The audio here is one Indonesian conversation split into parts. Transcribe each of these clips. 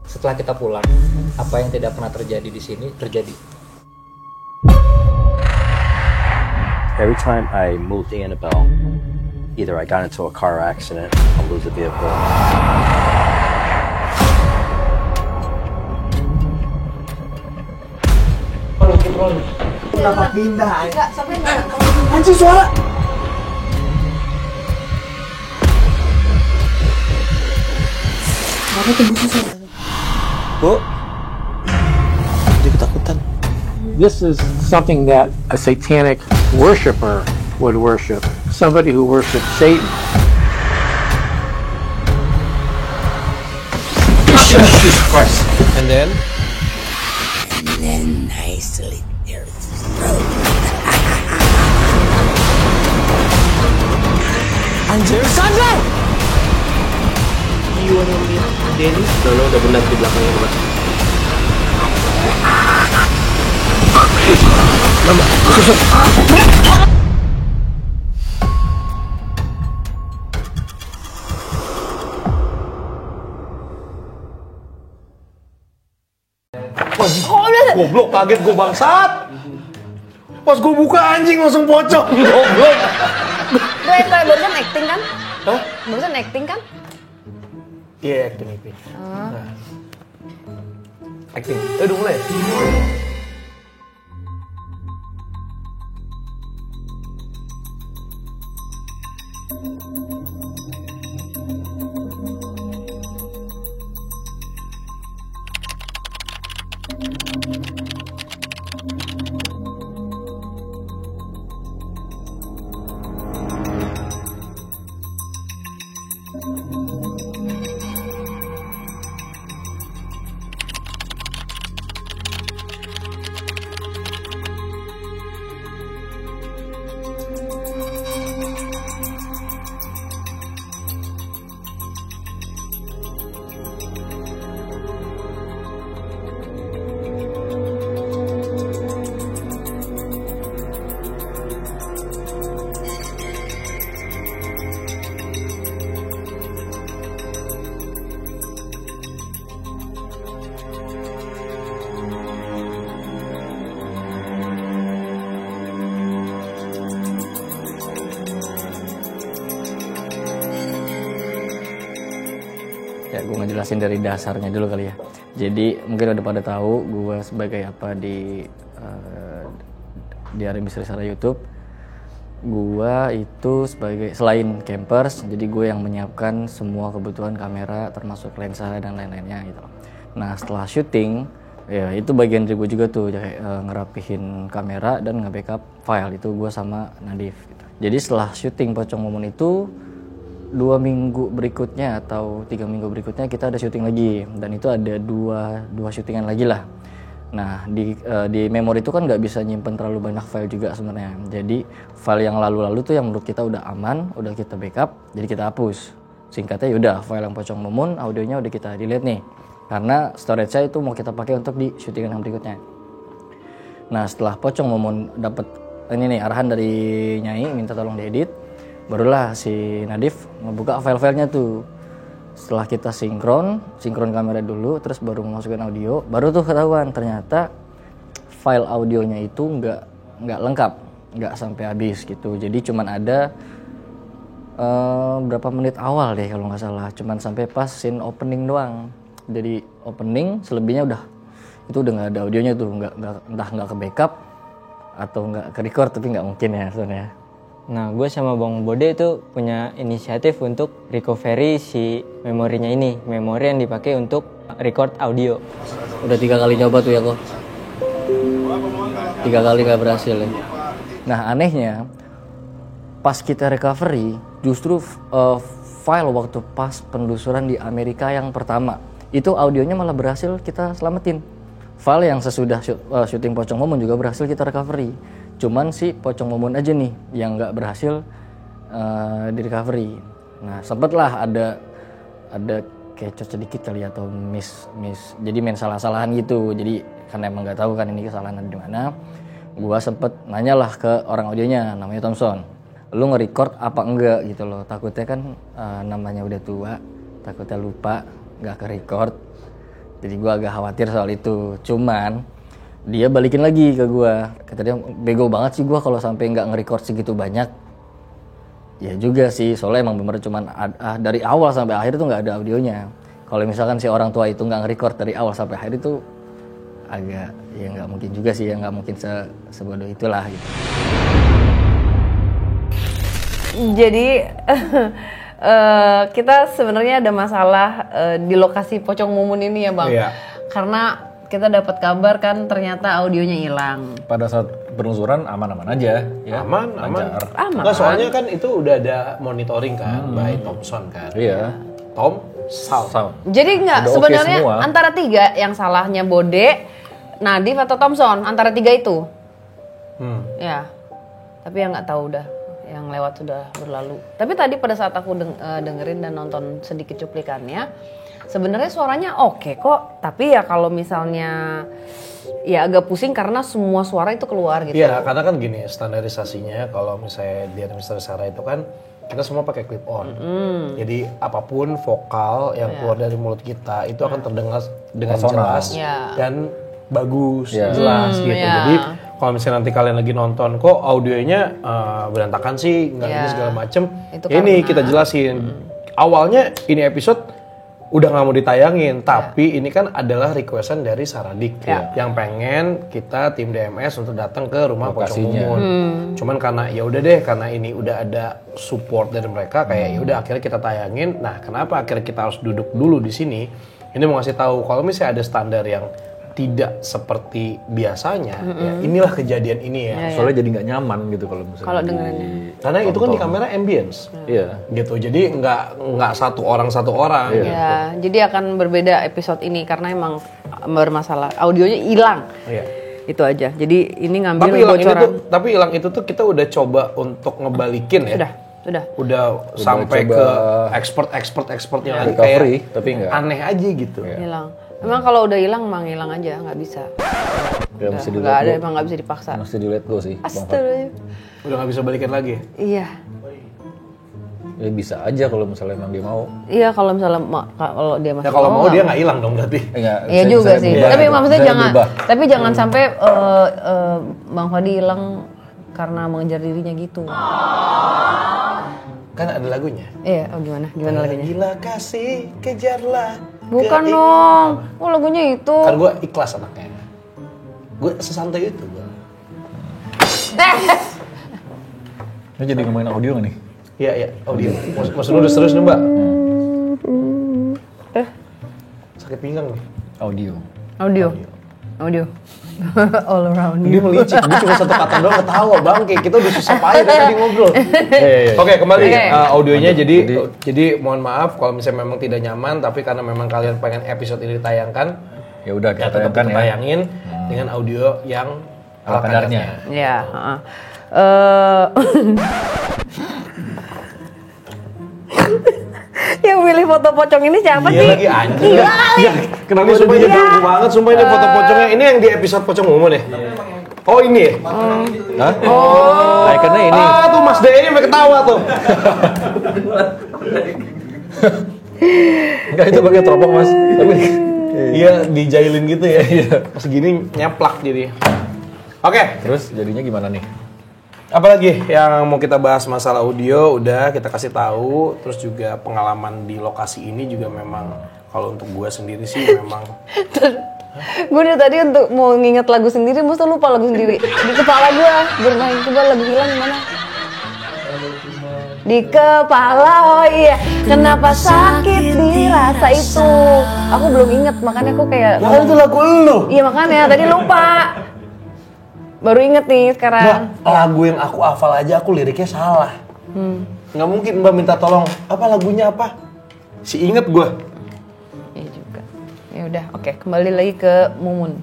setelah kita pulang, apa yang tidak pernah terjadi di sini terjadi. Every time I moved Annabelle, either I got into a car accident or lose a vehicle. Kenapa pindah? Enggak, sampai enggak. Anjing suara. Kenapa tuh buku suara? Bu, jadi ketakutan. This is something that a satanic worshiper would worship. Somebody who worships Satan. Jesus Christ. And then I slit their throat. Anjir, Sandra! Iwan yang lihat Dennis kalau udah benar di belakangnya Mas. Goblok, kaget gue bangsat. Pas gue buka anjing langsung pocong. Goblok. Gue barusan acting kan? Hah? Barusan acting kan? Iya, acting. Nah. Acting. Udah mulai. Ya, gue ngejelasin dari dasarnya dulu kali ya. Jadi mungkin udah pada tahu gue sebagai apa di Diari Misteri Sarah YouTube. Gue itu sebagai selain campers, jadi gue yang menyiapkan semua kebutuhan kamera, termasuk lensa dan lain-lainnya gitu. Nah setelah syuting, ya itu bagian dari gue juga tuh, kayak ngerapihin kamera dan nge-backup file itu gue sama Nadif. Gitu. Jadi setelah syuting Pocong Mumun itu 2 minggu berikutnya atau 3 minggu berikutnya kita ada syuting lagi, dan itu ada dua syutingan lagi lah. Nah di memori itu kan nggak bisa nyimpen terlalu banyak file juga sebenarnya. Jadi file yang lalu-lalu tuh yang menurut kita udah aman, udah kita backup, jadi kita hapus. Singkatnya yaudah, file yang Pocong Mumun audionya udah kita delete nih, karena storage saya itu mau kita pakai untuk di syutingan yang berikutnya. Nah setelah Pocong Mumun dapet ini nih arahan dari Nyai minta tolong diedit, barulah si Nadif ngebuka file-filenya tuh. Setelah kita sinkron kamera dulu, terus baru masukin audio, baru tuh ketahuan ternyata file audionya itu nggak lengkap, nggak sampai habis gitu. Jadi cuman ada berapa menit awal deh kalau nggak salah, cuman sampai pas scene opening doang. Jadi opening, selebihnya udah nggak ada audionya tuh, entah nggak ke backup atau nggak ke record, tapi nggak mungkin ya sebenarnya. Nah, gue sama Bang Bode itu punya inisiatif untuk recovery si memorinya ini. Memori yang dipakai untuk record audio. Udah 3 kali nyoba tuh ya kok. 3 kali gak berhasil ya. Nah anehnya, pas kita recovery, justru file waktu pas penelusuran di Amerika yang pertama, itu audionya malah berhasil kita selamatin. File yang sesudah syuting Pocong Mumun juga berhasil kita recovery. Cuman si Pocong Mumun aja nih yang nggak berhasil di recovery. Nah sempet lah ada kecot sedikit kali atau miss jadi main salah-salahan gitu. Jadi karena emang nggak tahu kan ini kesalahan di mana, gua sempet nanya lah ke orang audionya, namanya Thompson, lu nge-record apa enggak gitu loh. Takutnya kan namanya udah tua, takutnya lupa nggak ke record. Jadi gue agak khawatir soal itu. Cuman dia balikin lagi ke gue. Kata dia, bego banget sih gue kalau sampai nggak nge-record segitu banyak. Ya juga sih, soalnya emang bener cuman dari awal sampai akhir tuh nggak ada audionya. Kalau misalkan si orang tua itu nggak nge-record dari awal sampai akhir itu agak ya nggak mungkin juga sih, ya nggak mungkin sebodoh itulah gitu. Jadi kita sebenarnya ada masalah di lokasi Pocong Mumun ini ya Bang. Iya. Karena kita dapat kabar kan ternyata audionya hilang. Pada saat penelusuran aman-aman aja, ya. Aman. Aman. Nggak, soalnya kan itu udah ada monitoring kan by Thompson kan. Iya. Tom Sound. Jadi nggak Udah sebenarnya oke semua. antara 3 yang salahnya Bode, Nadif atau Thompson, antara 3 itu. Ya. Tapi yang nggak tahu udah, yang lewat sudah berlalu. Tapi tadi pada saat aku dengerin dan nonton sedikit cuplikannya, sebenarnya suaranya oke kok. Tapi ya kalau misalnya ya agak pusing karena semua suara itu keluar gitu. Iya, karena kan gini standarisasinya kalau misalnya di Mr. Sarah itu kan kita semua pakai clip on. Jadi apapun vokal yang keluar dari mulut kita itu akan terdengar dengan jelas dan bagus, jelas gitu. Jadi kalau misalnya nanti kalian lagi nonton kok audionya berantakan sih, nggak ini segala macem. Itu Ini karena- kita jelasin. Awalnya ini episode udah nggak mau ditayangin, tapi ini kan adalah requestan dari Saradik yang pengen kita tim DMS untuk datang ke rumah Pocong Mumun. Cuman karena ya udah deh, karena ini udah ada support dari mereka, kayak ya udah akhirnya kita tayangin. Nah, kenapa akhirnya kita harus duduk dulu di sini? Ini mau ngasih tahu kalau misalnya ada standar yang tidak seperti biasanya, ya inilah kejadian ini ya. Soalnya jadi nggak nyaman gitu kalau misalnya. Kalau dengerinnya. Karena itu kan di kamera ambience. Iya. Gitu. Jadi nggak satu orang. Ya, jadi akan berbeda episode ini karena emang bermasalah. Audionya hilang. Iya. Itu aja. Jadi ini Tapi ngambil hilang ini bocoran. tuh, itu tuh kita udah coba untuk ngebalikin ya. Sudah. Udah sampai coba ke expert yang lagi kayak recovery, tapi nggak. aneh aja gitu. Hilang. Emang kalau udah hilang emang hilang aja, nggak bisa. Ya, mesti Nggak di-let ada, go. emang nggak bisa dipaksa. Mesti di let go sih, Bang Fat. Astaga. Udah nggak bisa balikin lagi. Iya. Ya bisa aja kalau misalnya emang dia mau. Iya kalau misalnya kalau dia masih Ya kalau mau nggak dia nggak hilang dong berarti. Enggak. Iya juga sih. Tapi maksudnya jangan. Berubah. Tapi jangan sampai Bang Fadi hilang karena mengejar dirinya gitu. Kan ada lagunya. Iya, gimana? Gimana lagunya? Gila kasih kejarlah. Bukan dong. Oh lagunya itu. Kan gue ikhlas anaknya. Gue sesantai itu gue. Ini jadi ngomongin audio nggak nih? Iya. Audio. Mas udah serius nih mbak. Sakit pinggang nih. Audio. Audio. All around you. Dia melicik, gue cuma satu kata doang ketawa bang, kayak kita udah susah payah dari tadi ngobrol. Oke, kembali audionya. Jadi mohon maaf kalau misalnya memang tidak nyaman, tapi karena memang kalian pengen episode ini ditayangkan, Ya udah kita tetap tayangkan ya. tayangin dengan audio yang Ala kadarnya. Ya. Yang pilih foto pocong ini siapa Iya sih? lagi anjing. Iya. Kenapa sumpah ini bego banget, sumpah ini foto pocongnya. Ini yang di episode Pocong Mumun ya? Oh ini ya? Hah? Oh. Ikonnya ini. Ah tuh Mas D ini sampai ketawa tuh. Enggak, itu pakai teropong Mas. Tapi Iya dijailin gitu ya. Pas gini nyeplak jadi. Oke. terus jadinya gimana nih? Apalagi yang mau kita bahas masalah audio udah kita kasih tahu, terus juga pengalaman di lokasi ini juga memang kalau untuk gue sendiri sih memang Gue dari tadi untuk mau nginget lagu sendiri, mesti lupa lagu sendiri. Di kepala gue bermain, coba lagu hilang gimana? Di kepala, oh iya. Kenapa sakit dirasa itu? Aku belum inget, makanya aku kayak. oh itu lagu lu. Iya makanya tadi lupa. Baru inget nih sekarang. Lagu yang aku hafal aja aku liriknya salah. Nggak mungkin Mbak minta tolong apa lagunya apa? Si inget gue. Iya juga. Ya udah, oke. Kembali lagi ke Mumun.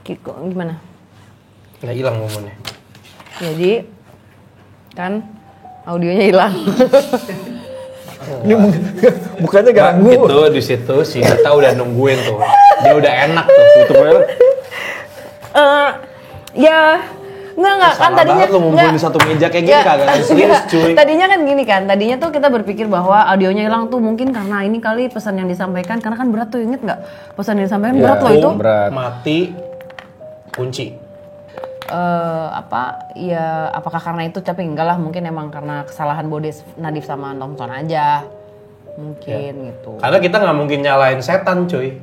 Kiko gimana? Nggak hilang momennya. Jadi kan audionya hilang. Ini bukannya ganggu. Itu di situ si Dita udah nungguin tuh. Dia udah enak tuh. Tutup aja. Ya Enggak kan Salah tadinya banget lu ngumpulin di satu meja kayak gini kagak serius cuy. Tadinya kan gini kan, tadinya tuh kita berpikir bahwa audionya hilang tuh mungkin karena ini kali pesan yang disampaikan, karena kan berat tuh, inget nggak? Pesan yang disampaikan berat loh itu. Berat. Mati kunci. Apakah karena itu, tapi enggak lah, mungkin emang karena kesalahan Bode, Nadif sama Thompson aja mungkin gitu. Karena kita nggak mungkin nyalain setan cuy.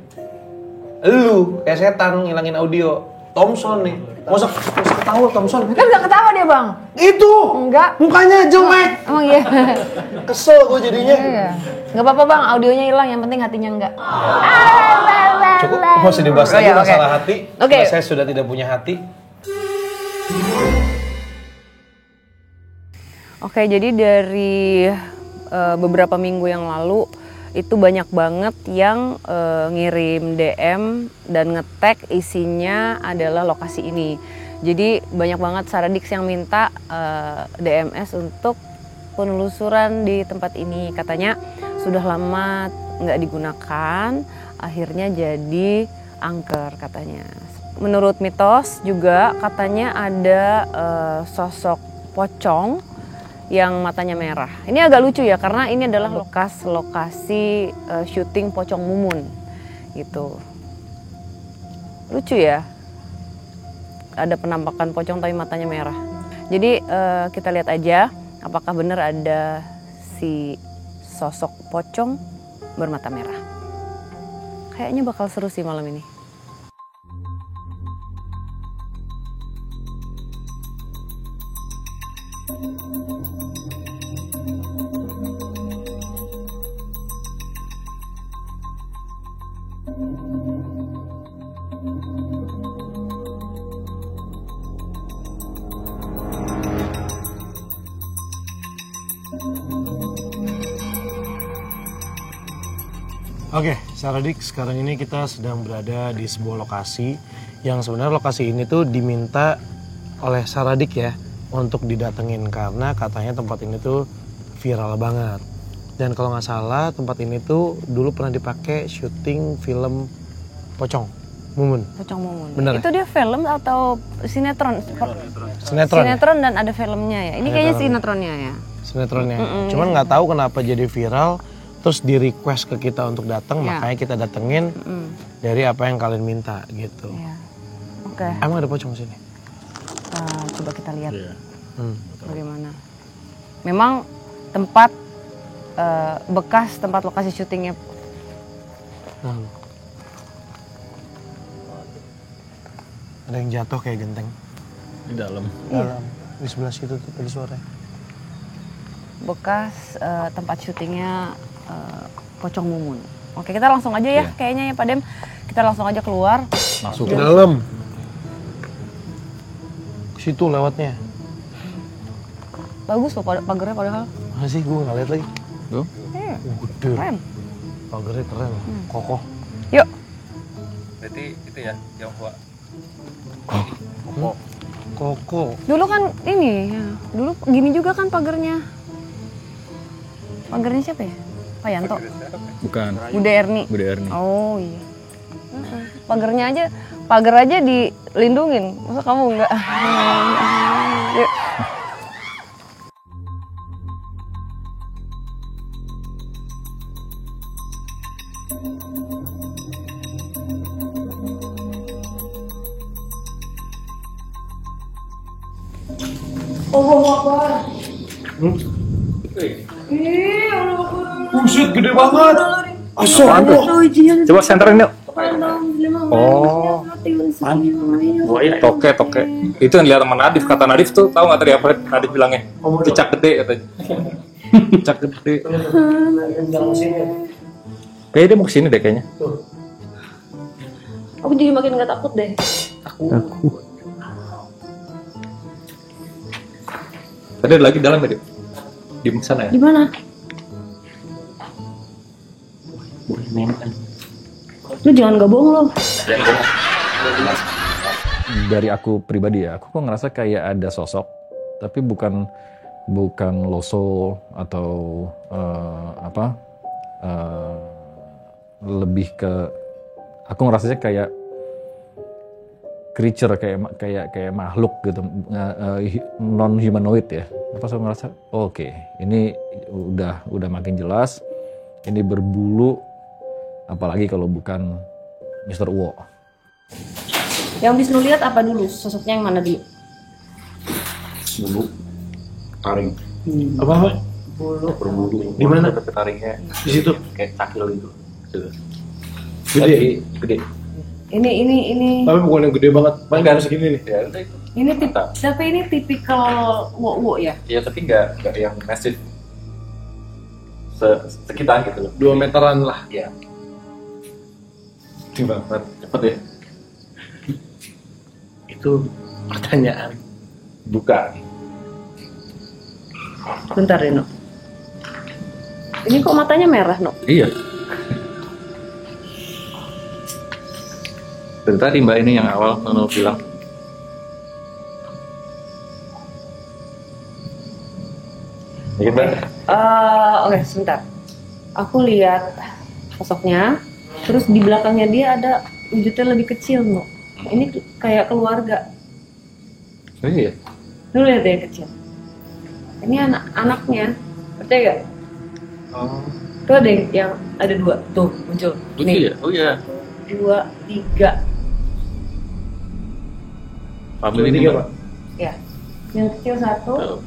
Lu kayak setan ngilangin audio. Thompson nih, nggak usah ketawa Thompson. Kan nggak ketawa dia bang? Itu Enggak. mukanya jelek. Emang iya. Kesel gue jadinya. Iya. Nggak apa-apa bang, audionya hilang, yang penting hatinya enggak. Cukup, mau usah dibahas lagi Oke. masalah hati. Oke. Karena saya sudah tidak punya hati. Oke, jadi dari beberapa minggu yang lalu itu banyak banget yang ngirim DM dan nge-tag isinya adalah lokasi ini. Jadi banyak banget Saradiks yang minta DMS untuk penelusuran di tempat ini. Katanya sudah lama nggak digunakan, akhirnya jadi angker katanya. Menurut mitos juga katanya ada sosok pocong yang matanya merah. Ini agak lucu ya, karena ini adalah lokasi syuting Pocong Mumun gitu. Lucu ya, ada penampakan pocong tapi matanya merah. Jadi kita lihat aja apakah benar ada si sosok pocong bermata merah. Kayaknya bakal seru sih malam ini. Oke, Saradik, sekarang ini kita sedang berada di sebuah lokasi yang sebenarnya lokasi ini tuh diminta oleh Saradik ya untuk didatengin karena katanya tempat ini tuh viral banget. Dan kalau nggak salah tempat ini tuh dulu pernah dipakai syuting film Pocong Mumun. Pocong Mumun. Bener Itu dia film atau sinetron? Sinetron. Sinetron dan ada filmnya ya. Ini kayaknya sinetronnya ya. Sinetronnya. Cuman nggak tahu kenapa jadi viral. Terus di request ke kita untuk datang, Ya. makanya kita datengin dari apa yang kalian minta gitu. Iya. Oke. Emang ada pocong sini? Coba kita lihat bagaimana. Memang tempat bekas tempat lokasi syutingnya. Ada yang jatuh kayak genteng. Di dalam. Dalam. Di sebelah situ tuh tadi suaranya. Bekas tempat syutingnya Pocong Mumun. Oke, kita langsung aja ya kayaknya ya Pak Dem. Kita langsung aja keluar. Masuk. Ke dalam. Ke situ lewatnya. Bagus loh pagarnya padahal. Mana sih gue nggak lihat lagi. Tuh. Gede. Keren. Pagarnya keren. Kokoh. Yuk. Berarti itu ya, Tionghoa. Kokoh. Dulu kan ini ya. Dulu gini juga kan pagarnya. Pagarnya siapa ya? Pak Yanto. Bukan. Bude Erni. Bude Erni. Oh iya. Pagar aja dilindungin. Masa kamu enggak? Yuk. Buset, gede banget. Coba senterin yuk. Oh. Toke. Itu yang lihat sama Nadif. Kata Nadif tuh, tahu nggak tadi apa Nadif bilangnya? Cicak gede katanya. Cicak gede. Kayaknya dia mau kesini deh kayaknya. Aku jadi makin nggak takut deh. Tadi ada lagi dalam ya, Dip? Di sana ya? Di mana? Lu jangan gak bohong lo. Dari aku pribadi ya, aku kok ngerasa kayak ada sosok, tapi bukan loso atau lebih ke, aku ngerasanya kayak creature kayak makhluk gitu, non humanoid ya. Apa saya ngerasa oke, ini udah makin jelas, ini berbulu, apalagi kalau bukan Mr. Uwo. Yang Wisnu lihat apa dulu? Sosoknya yang mana dulu? Bulu, taring. Apa? Berbulu. Di mana? Taringnya Di situ. kayak cakil gitu. Gede. Gede. Ini Tapi bukan yang gede banget. Bangga segini nih. Ya, udah. ini tapi ini tipikal wo ya. Iya, tapi nggak yang massive. Sekitar gitu loh. 2 meteran lah. Iya. Banget, cepet ya. Itu pertanyaan. Buka. Bentar Reno. Ini kok matanya merah, No? Iya. Dari tadi Mbak ini yang awal Nono bilang. Dikit Mbak. Oke, sebentar. Aku lihat sosoknya, terus di belakangnya dia ada wujudnya lebih kecil, No. Ini kayak keluarga. Oh iya. Lu lihat ya kecil. Ini anaknya, percaya gak? Oh. Tuh ada yang ada 2, tuh muncul. Lucu ya? Oh iya. 2, 3. Family ini Mbak. Ya. Yang kecil 1, Oh.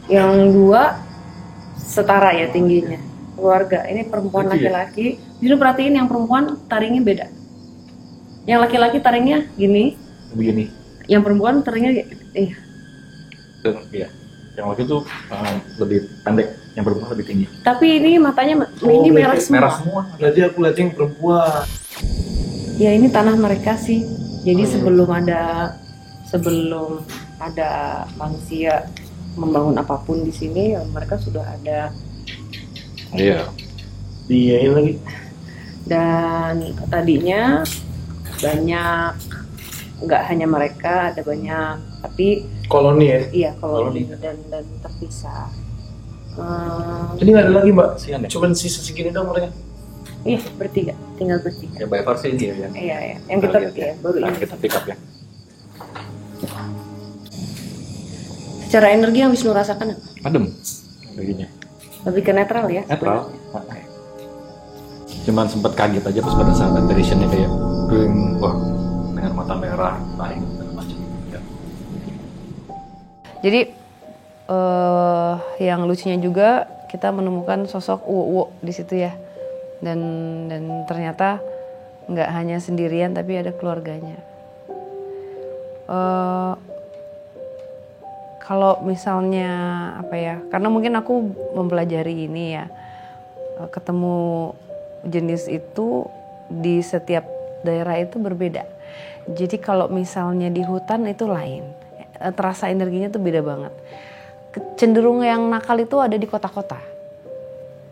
yang 2 setara ya tingginya. Keluarga. Ini perempuan Lucu ya? laki-laki. Justru perhatiin yang perempuan taringnya beda. Yang laki-laki taringnya gini, Begini. yang perempuan taringnya Iya. Yang waktu itu lebih pendek, yang perempuan lebih tinggi. tapi ini matanya ini merah semua. Merah semua. Berarti aku lihat yang perempuan. Ya ini tanah mereka sih. Jadi sebelum ada manusia membangun apapun di sini, ya mereka sudah ada. Iya. Diain lagi. Dan tadinya banyak, nggak hanya mereka, ada banyak, tapi Koloni ya. iya koloni dan terpisah. Jadi nggak ada lagi Mbak. Kasihan ya. Cuman sisa segini dong mereka. Iya bertiga, tinggal bertiga. Ya by far sih ini ya yang. Iya, yang kita lihat ya, baru Nah, ini. kita pick up ya. Secara energi yang Wisnu rasakan apa? Adem. Begini. Lebih ke netral ya? Netral. Cuman sempat kaget aja pas pada saat apparitionnya kayak wah, dengan mata merah, taring dan macam. Ya. Jadi yang lucunya juga kita menemukan sosok Uwo di situ ya, dan ternyata nggak hanya sendirian tapi ada keluarganya. Kalau misalnya apa ya, karena mungkin aku mempelajari ini ya, ketemu jenis itu di setiap daerah itu berbeda. Jadi kalau misalnya di hutan itu lain, terasa energinya tuh beda banget. Cenderung yang nakal itu ada di kota-kota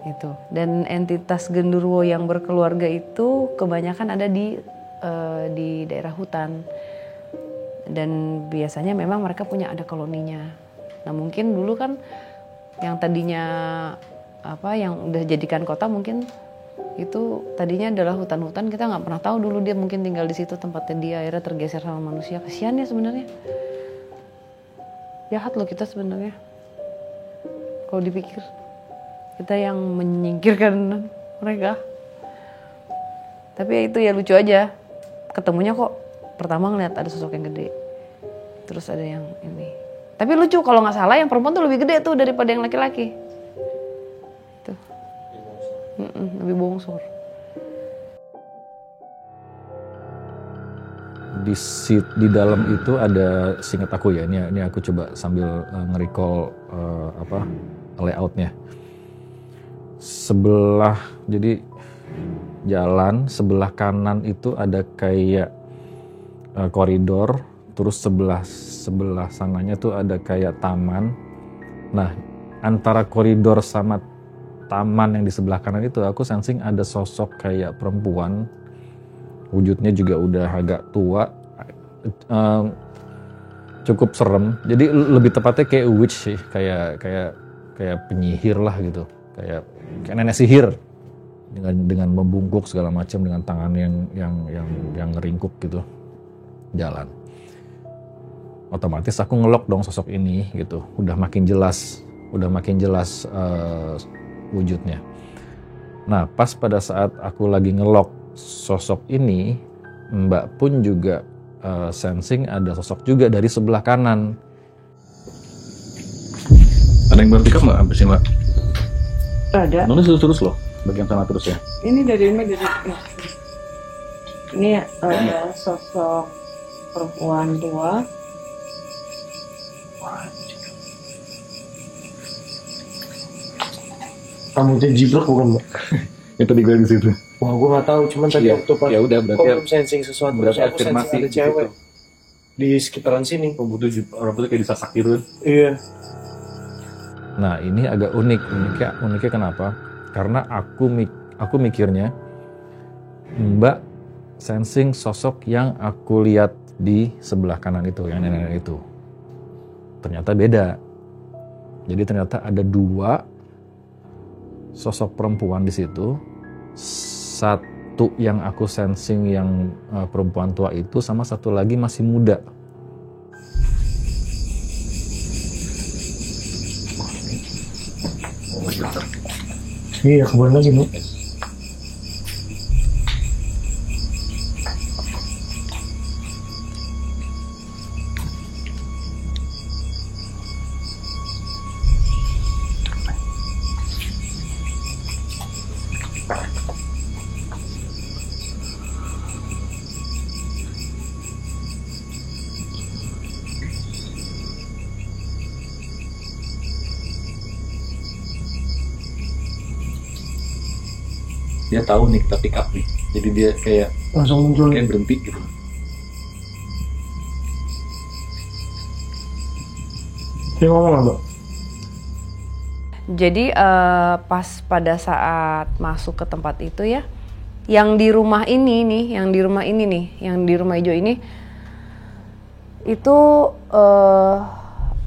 itu, dan entitas genderuwo yang berkeluarga itu kebanyakan ada di daerah hutan, dan biasanya memang mereka punya ada koloninya. Nah mungkin dulu kan yang tadinya apa yang udah jadikan kota mungkin itu tadinya adalah hutan-hutan, kita nggak pernah tahu dulu dia mungkin tinggal di situ tempatnya dia, akhirnya tergeser sama manusia. Kasihan ya sebenarnya, jahat loh kita sebenarnya kalau dipikir, kita yang menyingkirkan mereka. Tapi ya itu ya lucu aja, ketemunya kok pertama ngeliat ada sosok yang gede, terus ada yang ini. Tapi lucu kalau nggak salah yang perempuan tuh lebih gede tuh daripada yang laki-laki. Tuh. Lebih bongsor. Di dalam itu ada, seingat aku ya, ini aku coba sambil nge-recall layoutnya. Sebelah, jadi jalan sebelah kanan itu ada kayak koridor, terus sebelah sananya tuh ada kayak taman. Nah, antara koridor sama taman yang di sebelah kanan itu aku sensing ada sosok kayak perempuan, wujudnya juga udah agak tua, cukup serem. Jadi lebih tepatnya kayak witch sih, kayak penyihir lah gitu, kayak nenek sihir dengan membungkuk segala macam dengan tangan yang ngeringkuk gitu jalan. Otomatis aku ngelok dong sosok ini gitu, udah makin jelas wujudnya. Nah pas pada saat aku lagi ngelok sosok ini, Mbak pun juga sensing ada sosok juga dari sebelah kanan. Ada yang berpikir nggak sampai sini, Mbak? Ada. Nulis terus loh, bagian sana terus ya. Ini dari ini ada sosok perempuan tua. Rambutnya jiblek bukan, Mbak? Itu di gue di situ. Wah, gue nggak tahu. Cuman tadi waktu pas ya udah berarti belum sensing sesuatu. berarti Aku sensing afirmasi ada cewek di sekitaran sini. Rambutnya kayak disasak gitu. Iya. Nah ini agak uniknya kenapa? Karena aku mikirnya Mbak sensing sosok yang aku lihat di sebelah kanan itu, yang nenek itu. Ternyata beda. Jadi ternyata ada 2 sosok perempuan di situ. Satu yang aku sensing yang perempuan tua itu, sama satu lagi masih muda. Iya, kembali lagi, Bu. Dia tahu nih kita pick up nih, jadi dia kayak langsung muncul, kayak berhenti gitu. Dia ngomong apa? Jadi pas pada saat masuk ke tempat itu ya, yang di rumah ini nih, yang di rumah hijau ini, itu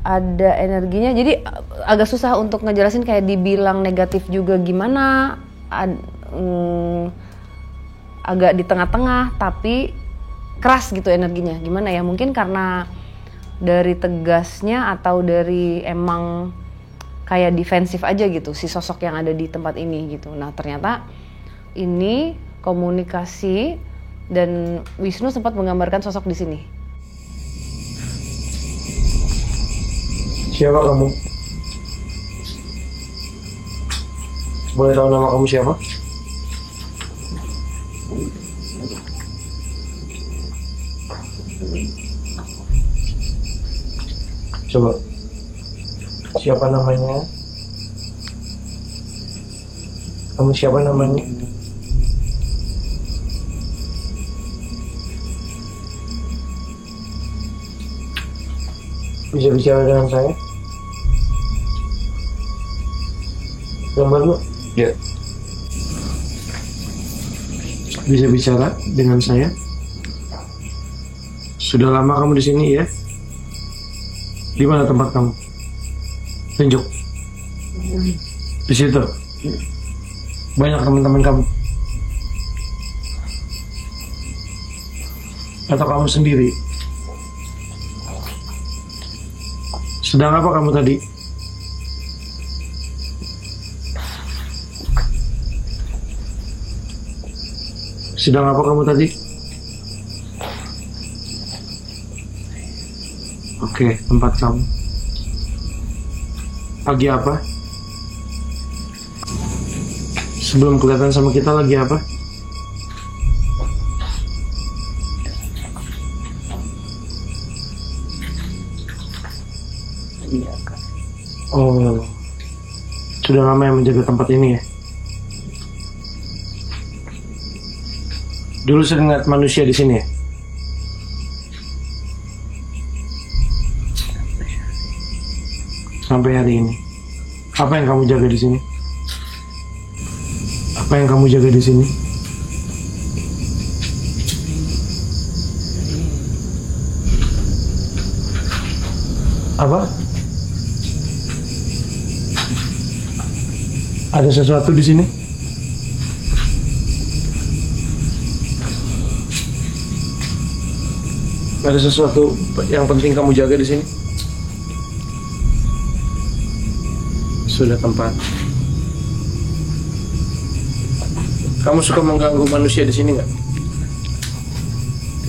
ada energinya. Jadi agak susah untuk ngejelasin, kayak dibilang negatif juga gimana. Agak di tengah-tengah tapi keras gitu energinya. Gimana ya, mungkin karena dari tegasnya atau dari emang kayak defensif aja gitu si sosok yang ada di tempat ini gitu. Nah ternyata ini komunikasi, dan Wisnu sempat menggambarkan sosok di sini. Siapa kamu? Boleh tahu nama kamu siapa? Coba. Siapa namanya? Kamu siapa namanya? Bisa bicara dengan saya? Gambar lu? Ya. Bisa bicara dengan saya? Sudah lama kamu di sini ya? Di mana tempat kamu? Tunjuk. Di situ. Banyak teman-teman kamu. Atau kamu sendiri? Sedang apa kamu tadi? Sedang apa kamu tadi? Oke, tempat kamu. Lagi apa? Sebelum kelihatan sama kita lagi apa? Oh, sudah lama yang menjaga tempat ini ya? Dulu sering lihat manusia di sini ya? Sampai hari ini. Apa yang kamu jaga di sini? Apa yang kamu jaga di sini? Apa? Ada sesuatu di sini? Ada sesuatu yang penting kamu jaga di sini? Sudah tempat. Kamu suka mengganggu manusia di sini nggak?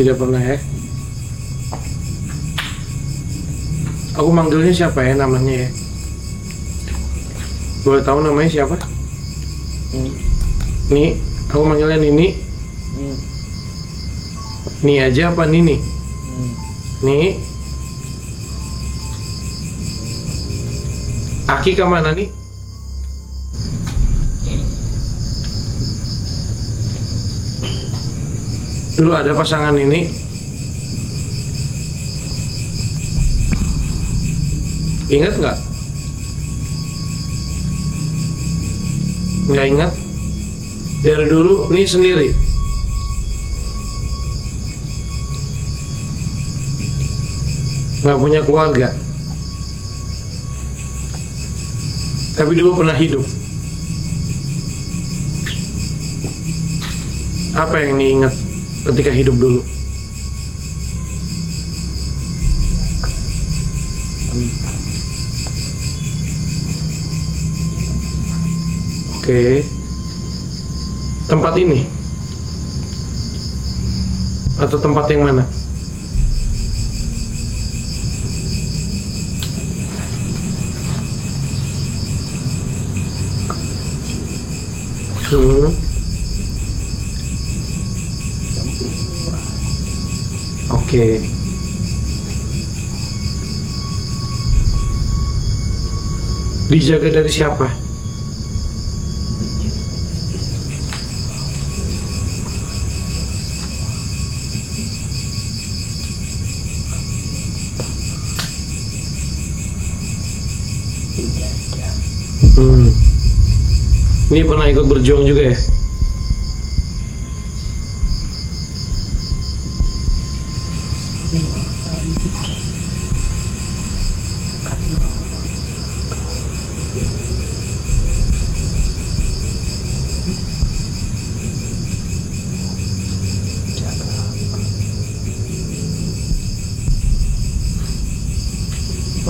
Tidak pernah ya? Aku manggilnya siapa ya namanya ya? Boleh tahu namanya siapa? Nih, aku manggilnya Nini. Nih aja apa Nini? Nih. Aki kemana nih? Dulu ada pasangan ini. Ingat nggak? Nggak ingat? Dari dulu nih sendiri. Nggak punya keluarga. Tapi dulu pernah hidup. Apa yang diingat ketika hidup dulu? Oke. Tempat ini? Atau tempat yang mana? Oke. Dijaga dari siapa? Ini pernah ikut berjuang juga ya?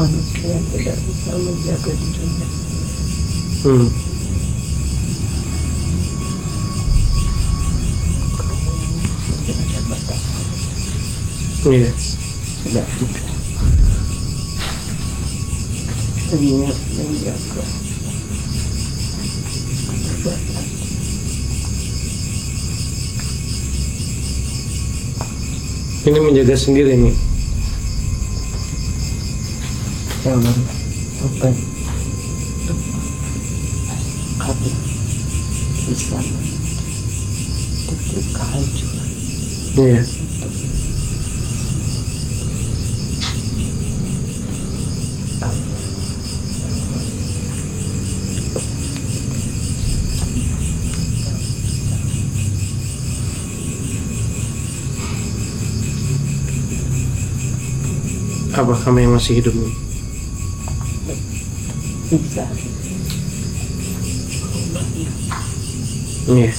Manusia tidak bisa menjaga dirinya. Iya. Tidak bisa. Hanya menjaga. Ini menjaga sendiri nih. Jangan sampai hati bisa titik kehancuran. Iya. Apa kamu yang masih hidup nih? Bisa. Iya.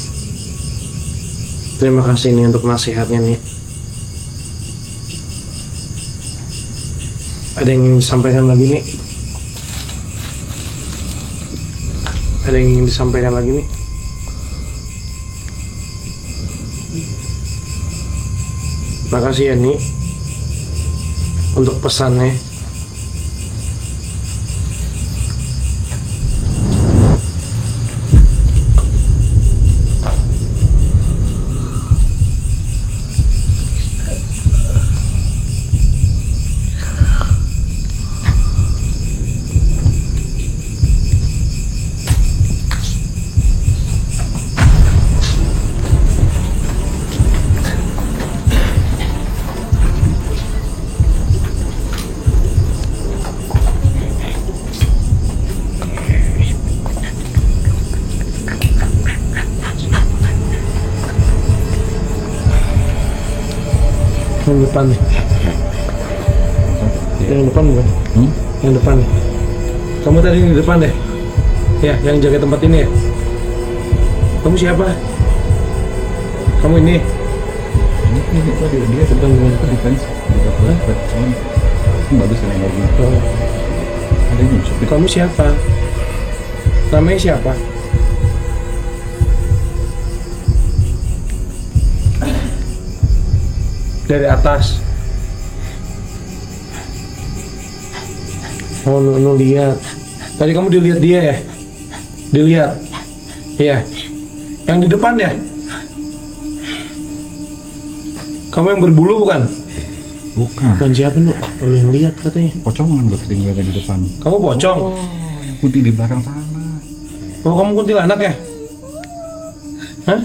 Terima kasih nih untuk nasihatnya nih. Ada yang ingin disampaikan lagi nih? Ada yang ingin disampaikan lagi nih? Makasih ya nih untuk pesannya. Yang depan nih. Yang depan bukan? Yang depan nih. Kamu tadi di depan deh. Ya, yang jaga tempat ini ya. Kamu siapa? Kamu ini. dia sedang defense bagus kan energi. Ada nyusup. Kamu siapa? Namanya siapa? Dari atas. Oh, lu lihat. Tadi kamu dilihat dia ya? Dilihat. Iya. Yang di depan ya? Kamu yang berbulu bukan? Bukan. Bukan siapa lu? Lu yang lihat katanya. Pocongan buat tinggal di depan. Kamu pocong? Yang putih di belakang sana. Oh, kamu kuntilanak ya? Hah?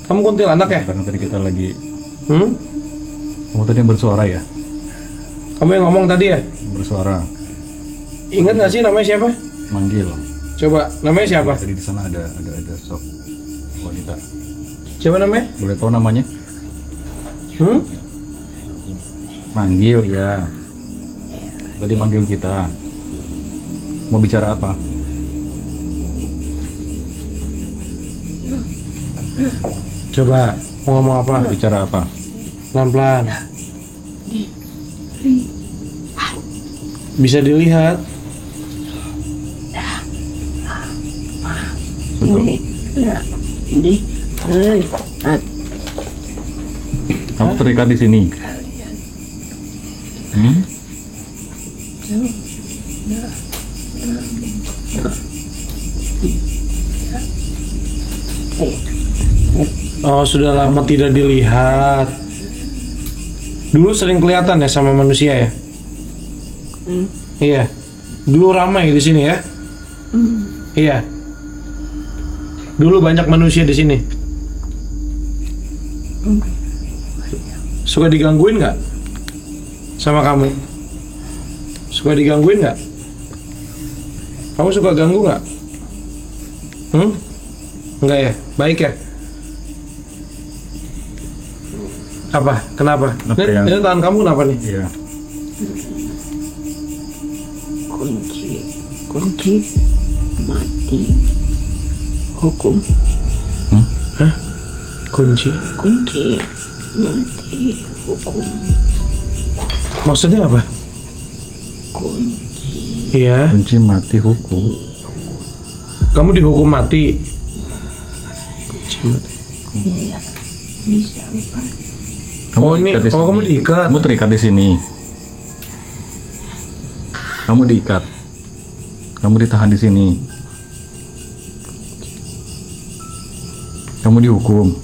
Kamu kuntilanak ya? Karena tadi kita lagi. Kamu tadi yang bersuara ya? Kamu yang ngomong tadi ya? Bersuara. Ingat nggak sih namanya siapa? Manggil. Coba, namanya siapa? Tadi di sana ada sok wanita. Siapa namanya? Boleh tahu namanya? Manggil ya. Tadi manggil kita. Mau bicara apa? Coba, mau ngomong apa? Bicara apa? Pelan-pelan. Bisa dilihat. Kamu terikat di sini. Oh, sudah lama tidak dilihat. Dulu sering kelihatan ya sama manusia ya? Iya. Dulu ramai di sini ya? Iya. Dulu banyak manusia di sini. Suka digangguin nggak sama kamu? Suka digangguin nggak? Kamu suka ganggu nggak? Enggak ya? Baik ya? Apa? Kenapa? Ini tangan kamu kenapa nih? Iya. Kunci mati hukum. Hah? Kunci mati hukum. Maksudnya apa? Iya. Kunci mati hukum. Kamu dihukum mati. Iya. Bisa Pak. Kamu diikat. Kamu terikat di sini. Kamu diikat. Kamu ditahan di sini. Kamu dihukum.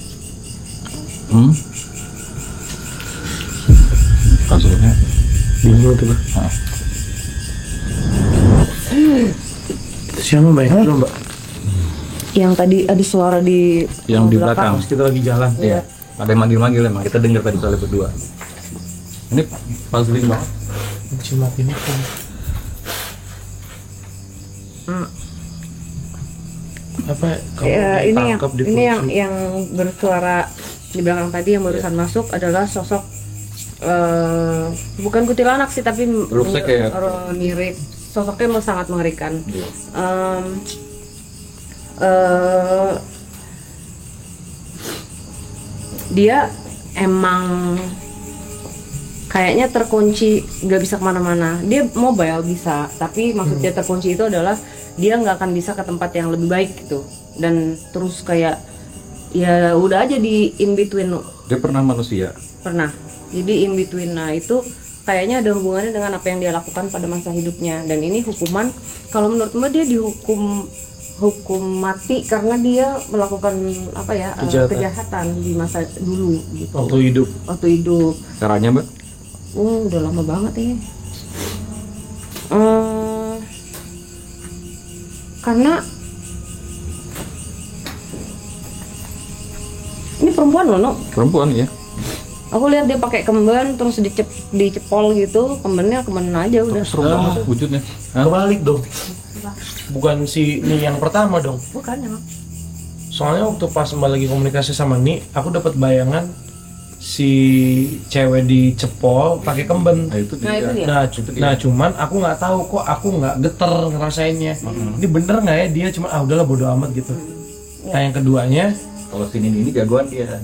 Kasurnya bingung tuh, Mbak. Siapa Mbak? Mbak? Yang tadi ada suara di belakang. Kita lagi jalan. Iya. Ada yang manggil-manggil emang. Kita dengar tadi soalnya berdua. Ini palsuin banget. Cuma ini kan. Apa? Ya, ini yang bersuara di belakang tadi yang barusan masuk adalah sosok bukan kuntilanak sih tapi mirip. Sosoknya sangat mengerikan. Dia emang kayaknya terkunci, nggak bisa kemana-mana. Dia mobile bisa, tapi maksudnya terkunci itu adalah dia nggak akan bisa ke tempat yang lebih baik gitu. Dan terus kayak ya udah aja di in between. Dia pernah manusia? Pernah. Jadi in between, nah itu kayaknya ada hubungannya dengan apa yang dia lakukan pada masa hidupnya. Dan ini hukuman, kalau menurut Mbak dia dihukum mati karena dia melakukan apa ya kejahatan di masa dulu gitu. Waktu hidup. Caranya Mbak? Udah lama banget ini. Karena ini perempuan loh, no? Perempuan ya. Aku lihat dia pakai kemben terus dicepol gitu, kemben aja udah. Serem banget wujudnya. Kebalik dong. Bukan si Ni yang pertama dong. Bukan emang. Soalnya waktu pas Mbak lagi komunikasi sama Ni, aku dapat bayangan si cewek dicepol pakai kemben. Nah, itu dia. Nah, cuman aku nggak tahu kok, aku nggak geter ngerasainnya. Ini bener nggak ya dia cuma udahlah bodo amat gitu. Nah yang keduanya, kalau si Nini ini jagoan dia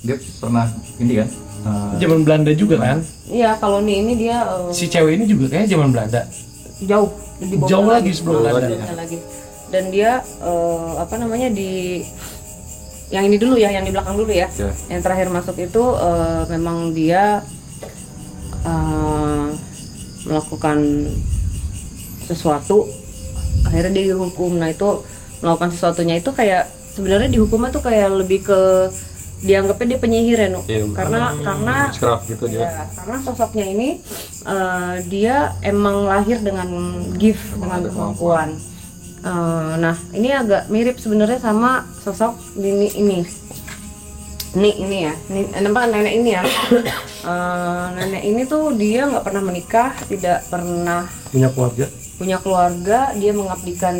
dia pernah ini kan Zaman Belanda juga kan? Iya, kalau ini dia Si cewek ini juga kayaknya zaman Belanda. jauh lebih bawah Jauh lagi sebelum Belanda. lagi. Dan dia apa namanya di yang ini dulu ya, yang di belakang dulu ya. Ya. Yang terakhir masuk itu memang dia melakukan sesuatu, akhirnya dia dihukum. Nah itu melakukan sesuatunya itu kayak sebenarnya dihukumnya tuh kayak lebih ke dianggapnya dia penyihir ya, Nuk. Iya, karena witchcraft gitu dia. ya, karena sosoknya ini dia emang lahir dengan gift, dengan kemampuan. Nah ini agak mirip sebenarnya sama sosok Nini ini. Ini ya, nenek ini ya. Nenek ini tuh dia nggak pernah menikah, tidak pernah punya keluarga, dia mengabdikan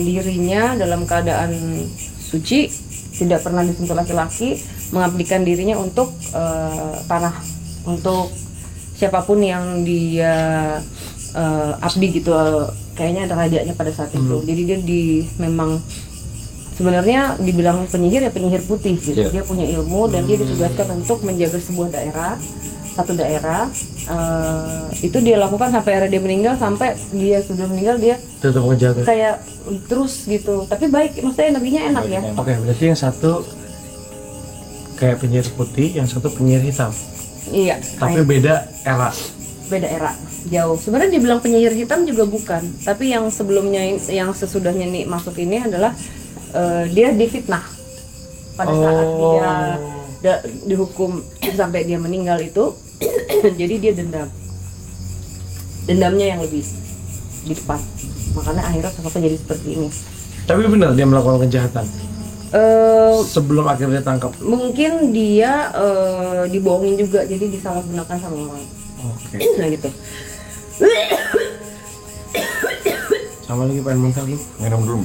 dirinya dalam keadaan suci, tidak pernah disentuh laki-laki, mengabdikan dirinya untuk tanah, untuk siapapun yang dia abdi gitu. Kayaknya ada rajanya pada saat itu. Jadi dia memang sebenarnya dibilang penyihir ya penyihir putih gitu. Dia punya ilmu dan dia ditugaskan untuk menjaga sebuah daerah, satu daerah. Itu dia lakukan sampai era dia meninggal, sampai dia sudah meninggal dia Tetap ngejaga. kayak terus gitu. Tapi baik, maksudnya energinya enak ya. Oke, berarti yang satu kayak penyihir putih, yang satu penyihir hitam. Iya. Tapi beda era. Beda era, jauh. Sebenarnya dibilang penyihir hitam juga bukan. Tapi yang sebelumnya, yang sesudahnya nih masuk ini adalah dia difitnah pada saat dia dihukum sampai dia meninggal itu. Jadi dia dendamnya yang lebih di depan, makanya akhirnya sosoknya jadi seperti ini. Tapi benar dia melakukan kejahatan sebelum akhirnya tangkap. Mungkin dia dibohongin juga, jadi disalahgunakan sama orang. Oke. Nah gitu. Sama lagi pengen muntah lu. Minum dulu.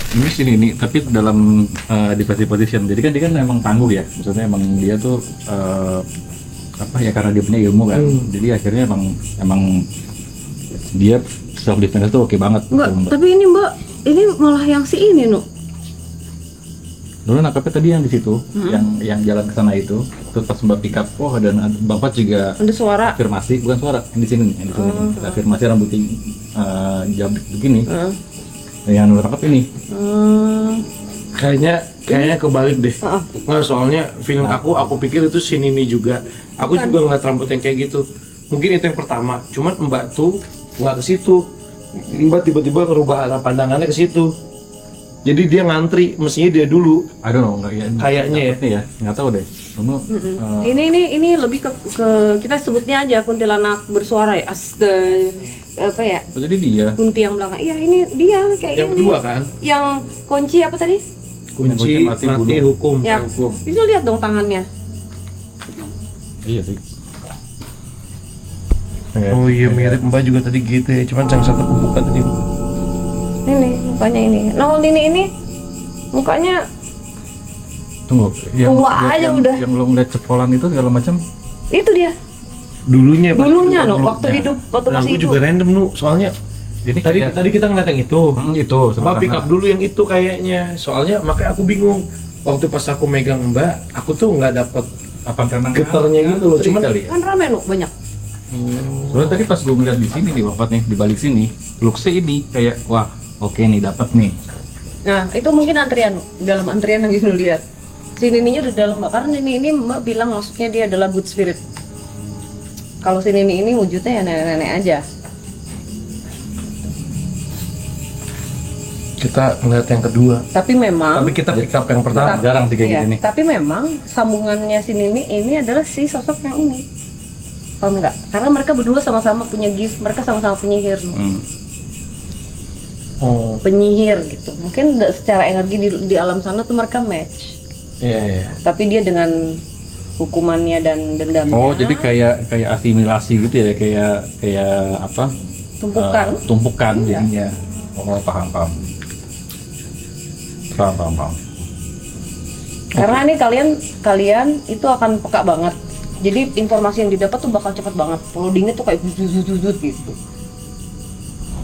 Ini sini nih, tapi dalam defensive position. Jadi kan dia kan emang tangguh ya. Maksudnya emang dia tuh apa ya, karena dia punya ilmu kan. Jadi akhirnya emang dia self defense tuh oke banget. Enggak, tapi ini Mbak, ini malah yang si ini, Nuk. Dulu nangkapnya tadi yang di situ, yang jalan ke sana itu, terus pas Mbak pick up, oh dan Bapak juga ada suara. Afirmasi, bukan suara, yang di sini, afirmasi rambutnya jabrik begini. Yang lu tangkap ini. Kayaknya kebalik deh. Nggak, soalnya feeling aku pikir itu si Nini juga. Aku juga ngeliat rambut yang kayak gitu. Mungkin itu yang pertama. Cuman Mbak tuh nggak ke situ. Mbak tiba-tiba ngerubah arah pandangannya ke situ. Jadi dia ngantri, mestinya dia dulu. I don't know, kayaknya ya. Nggak tahu deh. Ini lebih ke kita sebutnya aja kuntilanak bersuara ya. Apa ya? Jadi dia. Kunti yang belakang. Iya, ini dia kayak yang ini. kedua kan? Yang kunci apa tadi? Kunci mati hukum. Ya. Itu lihat dong tangannya. Iya sih. Oh iya, mirip Mbak juga tadi gitu ya. Cuman yang satu kebuka tadi. Ini mukanya ini. Nah, ini mukanya tunggu. tua aja udah. Yang lo ngeliat cepolan itu segala macam. Itu dia. Dulunya loh, waktu hidup, waktu masih aku hidup. juga random nu, soalnya jadi tadi kita ngeliat yang itu. Itu. Mbak pick up dulu yang itu kayaknya. Soalnya makanya aku bingung. Waktu pas aku megang Mbak, aku tuh nggak dapet apa karena getarnya gitu loh. Cuman kan rame loh banyak. Soalnya tadi pas gue ngeliat di sini di wafat nih, di balik sini, looksnya ini kayak wah oke nih dapat nih. Nah itu mungkin antrian, dalam antrian yang gitu lihat. Si Nininya udah dalam Mbak, karena ini Mbak bilang maksudnya dia adalah good spirit. Kalau si Nini ini wujudnya ya nenek-nenek aja. Kita ngeliat yang kedua. Tapi memang. Tapi kita pick up yang pertama. Jarang sih kayak iya, gini. Tapi memang sambungannya si Nini ini adalah si sosok yang ini. Paham enggak? Karena mereka berdua sama-sama punya gift, mereka sama-sama penyihir. Penyihir gitu. Mungkin secara energi di alam sana tuh mereka match. Iya. Tapi dia dengan hukumannya dan dendamnya. Oh, jadi kayak asimilasi gitu ya, kayak apa? Tumpukan jadinya. Oh, paham. Karena nih kalian itu akan peka banget. Jadi informasi yang didapat tuh bakal cepet banget. Loadingnya tuh kayak zut gitu.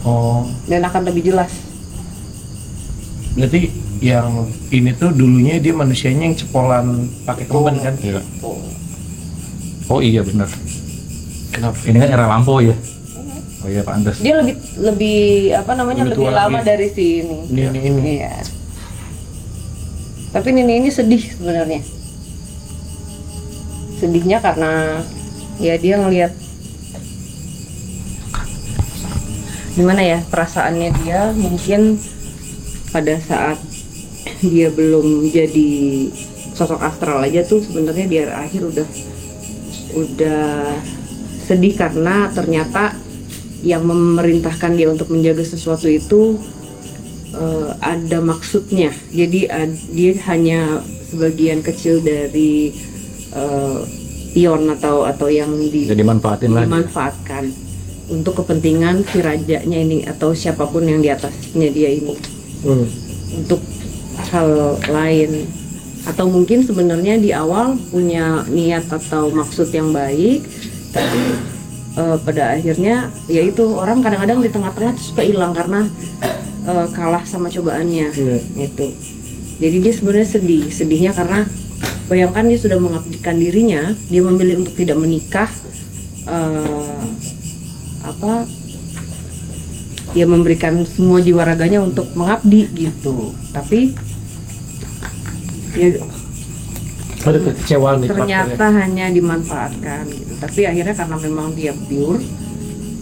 Oh. Dan akan lebih jelas. Berarti yang ini tuh dulunya dia manusianya yang cepolan pakai kemben kan? Iya. Oh iya benar. Kenapa? Ini kan era lampau ya. Oh iya pantas. Dia lebih apa namanya lebih lama dari si ini. Ini. Iya. Tapi ini sedih sebenarnya. Sedihnya karena ya dia ngelihat gimana ya perasaannya dia mungkin pada saat dia belum jadi sosok astral aja tuh sebenarnya di akhir udah sedih karena ternyata yang memerintahkan dia untuk menjaga sesuatu itu ada maksudnya. Jadi dia hanya sebagian kecil dari pion atau yang dimanfaatkan untuk kepentingan si rajanya ini atau siapapun yang di atasnya dia ini untuk hal lain. Atau mungkin sebenarnya di awal punya niat atau maksud yang baik, tapi pada akhirnya yaitu orang kadang-kadang di tengah-tengah suka hilang karena kalah sama cobaannya gitu. Jadi dia sebenarnya sedihnya karena bayangkan dia sudah mengabdikan dirinya, dia memilih untuk tidak menikah, dia memberikan semua jiwa raganya untuk mengabdi gitu. Tapi ya ada kekecewaan ternyata hanya dimanfaatkan gitu. Tapi akhirnya karena memang dia pure,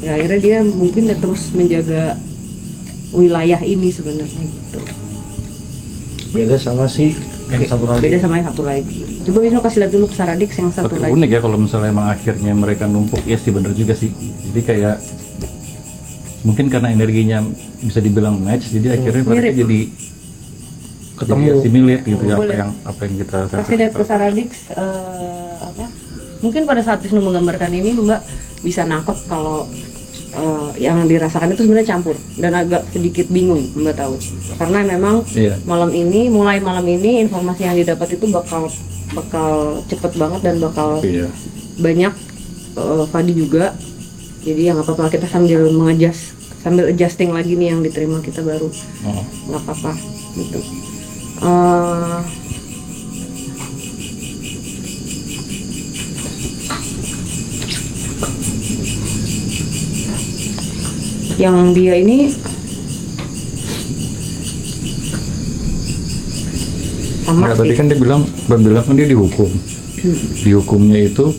ya akhirnya dia mungkin terus menjaga wilayah ini sebenarnya gitu. Beda sama si yang satu lagi. Beda sama yang satu lagi. Coba Wisnu kasih lihat dulu ke Saradik yang satu lagi. Unik ya kalau misalnya emang akhirnya mereka numpuk, ya sih bener juga sih. Jadi kayak mungkin karena energinya bisa dibilang match, jadi akhirnya mereka jadi ketemu assimilate gitu ya apa yang kita kasih lihat ke Saradik mungkin pada saat Wisnu menggambarkan ini Mbak bisa nangkep kalau yang dirasakan itu sebenarnya campur dan agak sedikit bingung Mbak tahu karena memang mulai malam ini informasi yang didapat itu bakal cepet banget dan bakal banyak Fadi juga, jadi ya nggak apa-apa kita sambil adjusting lagi nih yang diterima kita baru nggak apa-apa gitu. Yang dia ini sama tadi kan dia bilang kan dia dihukum. Dihukumnya itu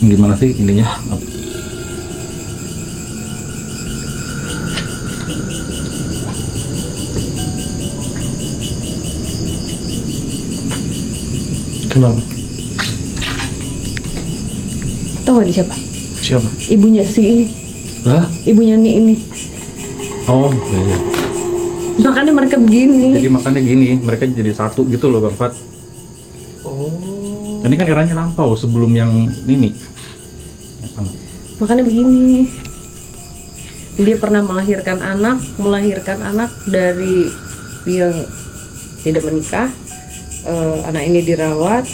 gimana sih ininya? Kenapa? Tahu nggak siapa? Siapa? Ibunya si ini. Hah? Ibunya ini. Oh iya. Makanya mereka begini. Jadi makanya gini, mereka jadi satu gitu loh Bang Fat. Oh. Ini kan eranya lampau sebelum yang ini. Makanya begini. Dia pernah melahirkan anak dari yang tidak menikah. Anak ini dirawat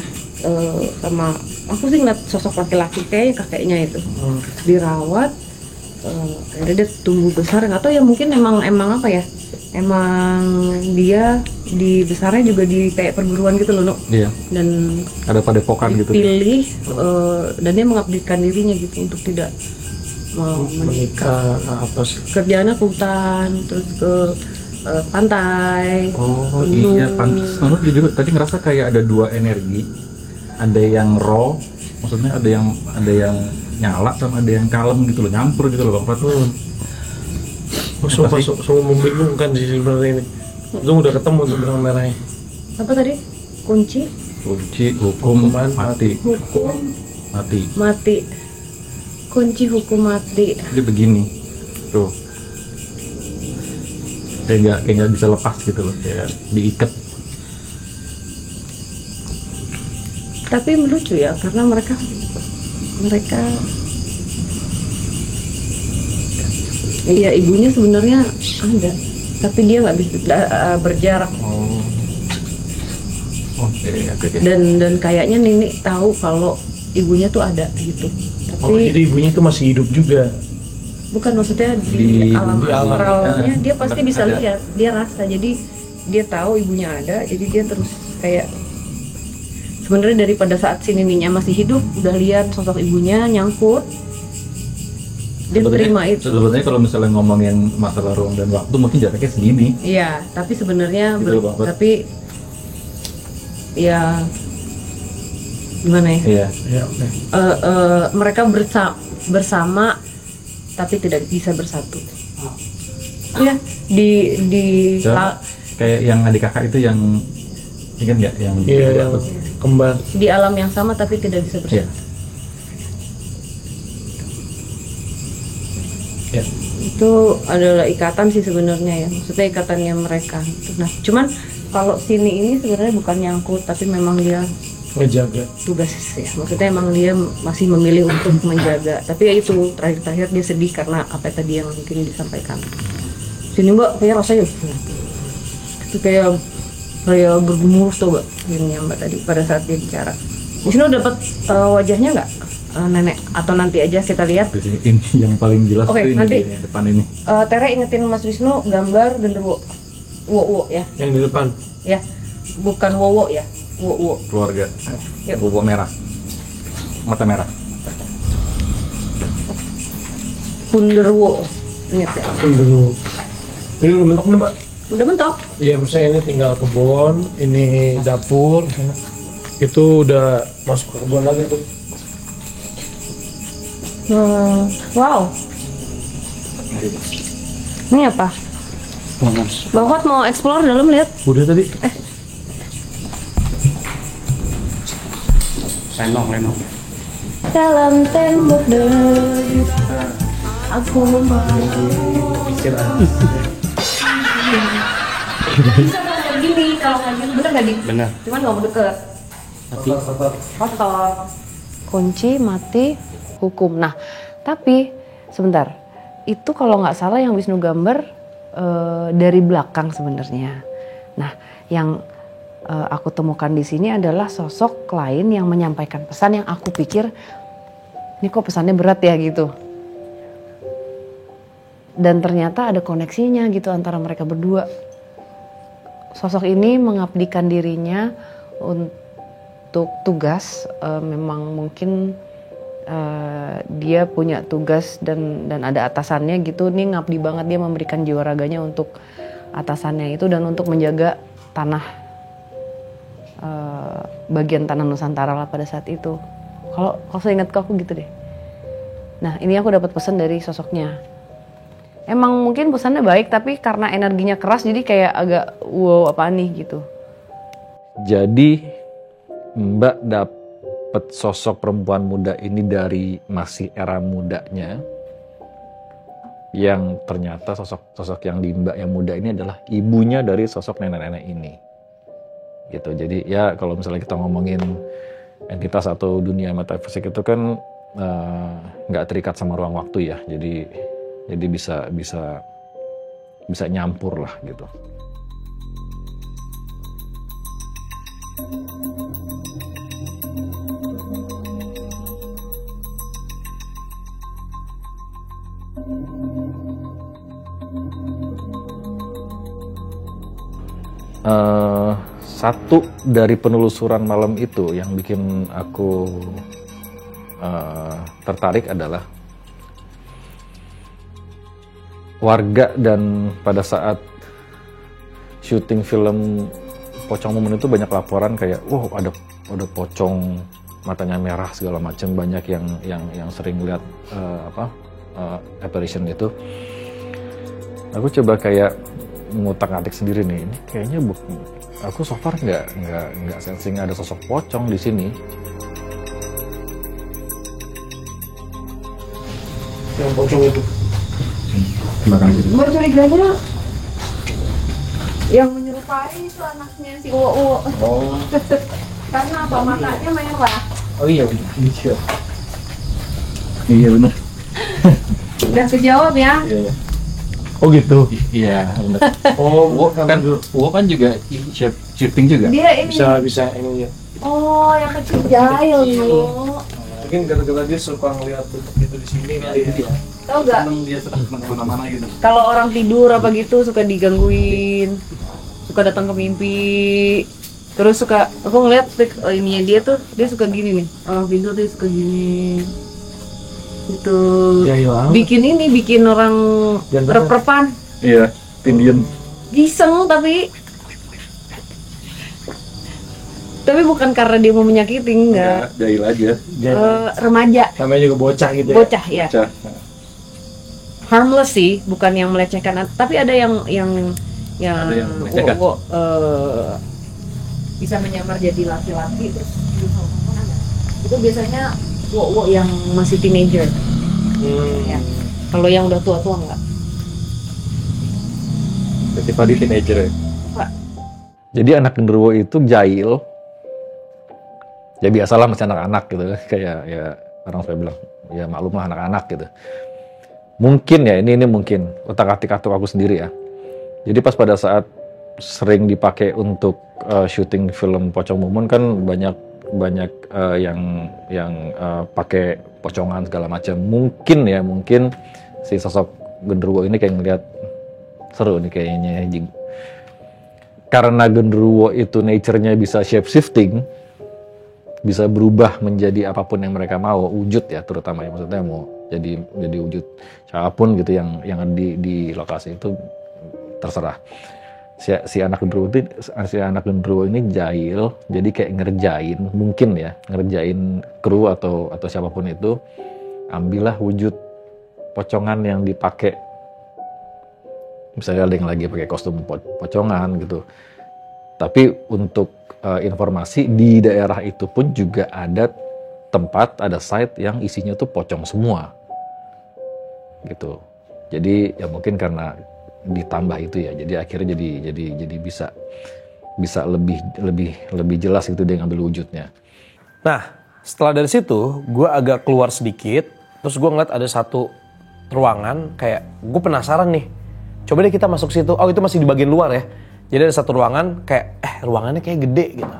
sama aku sih ngeliat sosok laki-laki kayaknya kakeknya itu dirawat. Akhirnya dia tumbuh besar, nggak tahu ya mungkin emang apa ya, emang dia di besarnya juga di kayak perguruan gitu loh, Iya. Dan ada padepokan gitu. Pilih dan dia mengabdikan dirinya gitu untuk tidak menikah apa sih? Kerjaannya ke hutan, terus ke pantai. Oh iya, pantas. Menurut juga tadi ngerasa kayak ada dua energi, ada yang raw, maksudnya ada yang nyala sama ada yang kalem gitu loh, nyampur gitu loh Bang Fat. Sungguh membingungkan sih sebenarnya ini. Lu udah ketemu tuh benang merahnya. Apa tadi? Kunci, hukum, mati. Mati. Kunci hukum mati. Jadi begini, tuh. Kayak nggak bisa lepas gitu loh, kayak diikat. Tapi lucu ya, karena mereka iya ibunya sebenarnya ada, tapi dia nggak bisa berjarak. Oh Dan kayaknya Nini tahu kalau ibunya tuh ada gitu. Tapi jadi ibunya itu masih hidup juga. bukan, maksudnya di alam astralnya dia pasti bisa ada. lihat, dia rasa, jadi dia tahu ibunya ada, jadi dia terus kayak sebenarnya daripada saat si Nininya masih hidup udah lihat sosok ibunya nyangkut, dia terima itu. Sebetulnya kalau misalnya ngomongin masalah ruang dan waktu mungkin jaraknya segini. Iya, tapi sebenarnya Gitu banget. tapi ya gimana ya? Iya. Mereka bersama tapi tidak bisa bersatu. Iya, di Kayak yang adik kakak itu yang ingat nggak yang yang kembar di alam yang sama tapi tidak bisa bersatu. Iya. Ya. Itu adalah ikatan sih sebenarnya ya, maksudnya ikatannya mereka. Nah, cuman kalau sini ini sebenarnya bukan nyangkut, tapi memang dia ngejaga tugas ya, maksudnya emang dia masih memilih untuk menjaga. Tapi ya itu terakhir dia sedih karena apa tadi yang mungkin disampaikan. Sini Mbak, kayak rasanya itu kayak bergemuruh tuh Mbak, ini Mbak tadi pada saat dia bicara. Di sini dapat wajahnya nggak nenek, atau nanti aja kita lihat? Ini yang paling jelas Oke, tuh ini nanti. di depan ini. Tere ingetin Mas Wisnu gambar genderuwo, wo ya, yang di depan. ya, bukan wowo ya, wo. Keluarga. Yuk. Bobo merah. Mata merah. Kunderwo, ingat ya? Dulu. Ini udah bentuk nih Mbak. Udah mentok. Iya, misalnya ini tinggal kebun, ini dapur. Itu udah masuk ke kebun lagi tuh. Wow. Ini apa? Bapak mau explore dalam, lihat. Udah tadi. Lenong. Dalam tembok debu, aku mau. Bisa nggak gini kalau nggak gini, bener nggak Dik? Bener. Cuman nggak mau deket. Kotor. Kunci mati hukum. Nah, tapi sebentar. Itu kalau nggak salah yang Wisnu gambar dari belakang sebenarnya. Nah, yang aku temukan di sini adalah sosok lain yang menyampaikan pesan yang aku pikir ini kok pesannya berat ya gitu. Dan ternyata ada koneksinya gitu antara mereka berdua. Sosok ini mengabdikan dirinya untuk tugas, memang mungkin dia punya tugas dan ada atasannya gitu, nih ngabdi banget, dia memberikan jiwa raganya untuk atasannya itu dan untuk menjaga tanah, bagian tanah Nusantara lah pada saat itu. Kalau seingat aku gitu deh. Nah, ini aku dapat pesan dari sosoknya. Emang mungkin pesannya baik, tapi karena energinya keras jadi kayak agak wow apaan nih gitu. Jadi Mbak dapat sosok perempuan muda ini dari masih era mudanya, yang ternyata sosok yang di Mbak yang muda ini adalah ibunya dari sosok nenek-nenek ini. Gitu. Jadi ya kalau misalnya kita ngomongin entitas atau dunia metafisik itu kan nggak terikat sama ruang waktu ya. Jadi bisa nyampur lah gitu. Satu dari penelusuran malam itu yang bikin aku tertarik adalah warga, dan pada saat syuting film Pocong Mumun itu banyak laporan kayak, wow ada pocong matanya merah segala macam, banyak yang sering lihat apparition itu. Aku coba kayak ngutak-ngatik sendiri nih, ini kayaknya aku so far nggak sensing ada sosok pocong di sini. Yang pocong itu. Gue curiganya yang menyerupai itu anaknya si Uwo. Oh. Karena apa? Matanya merah. Oh iya, bisa. Iya benar. Udah kejawab ya? Iya. Oh gitu. Iya, benar. Uwo kan juga shifting juga. Dia ini. Bisa ini ya. Oh, yang kecil jahil loh. Mungkin gara-gara dia suka ngeliat gitu di sini kali ya. Tahu gak? Dia suka kemana-mana gitu. Kalau orang tidur apa gitu suka digangguin, suka datang ke mimpi. Terus suka, aku ngeliat ininya dia tuh, dia suka gini nih. Orang tidur dia suka gini. Gitu. Bikin orang rep-repan. Iya, Indian. Giseng tapi bukan karena dia mau menyakiti, enggak. Jahil aja. Remaja. Namanya juga bocah gitu ya. Bocah ya. Harmless sih, bukan yang melecehkan. Tapi ada yang melecehkan. bisa menyamar jadi laki-laki terus itu biasanya wo yang masih teenager. Ya. Kalau yang udah tua-tua enggak. Berarti Fadi teenager ya? Pak. Jadi anak genderuwo itu jahil. Ya biasalah masih anak-anak gitu, kayak ya orang saya bilang, ya maklum lah anak-anak gitu. Mungkin ya ini mungkin otak-atik aku sendiri ya. Jadi pas pada saat sering dipakai untuk syuting film Pocong Mumun kan banyak yang pakai pocongan segala macam. Mungkin si sosok genderuwo ini kayak ngeliat seru nih kayaknya anjing. Karena genderuwo itu nature-nya bisa shape shifting, bisa berubah menjadi apapun yang mereka mau, wujud ya terutama ya, maksudnya mau jadi wujud siapapun gitu yang di lokasi itu terserah. Si anak genderuwo ini jahil, jadi kayak ngerjain kru atau siapapun itu, ambillah wujud pocongan yang dipakai. Misalnya ada yang lagi pakai kostum pocongan gitu. Tapi untuk informasi di daerah itu pun juga ada tempat, ada site yang isinya tuh pocong semua gitu. Jadi ya mungkin karena ditambah itu ya, jadi akhirnya jadi bisa lebih jelas gitu dia ngambil wujudnya. Nah setelah dari situ gue agak keluar sedikit, terus gue ngeliat ada satu ruangan, kayak gue penasaran nih, coba deh kita masuk situ. Oh itu masih di bagian luar ya. Jadi ada satu ruangan kayak ruangannya kayak gede gitu.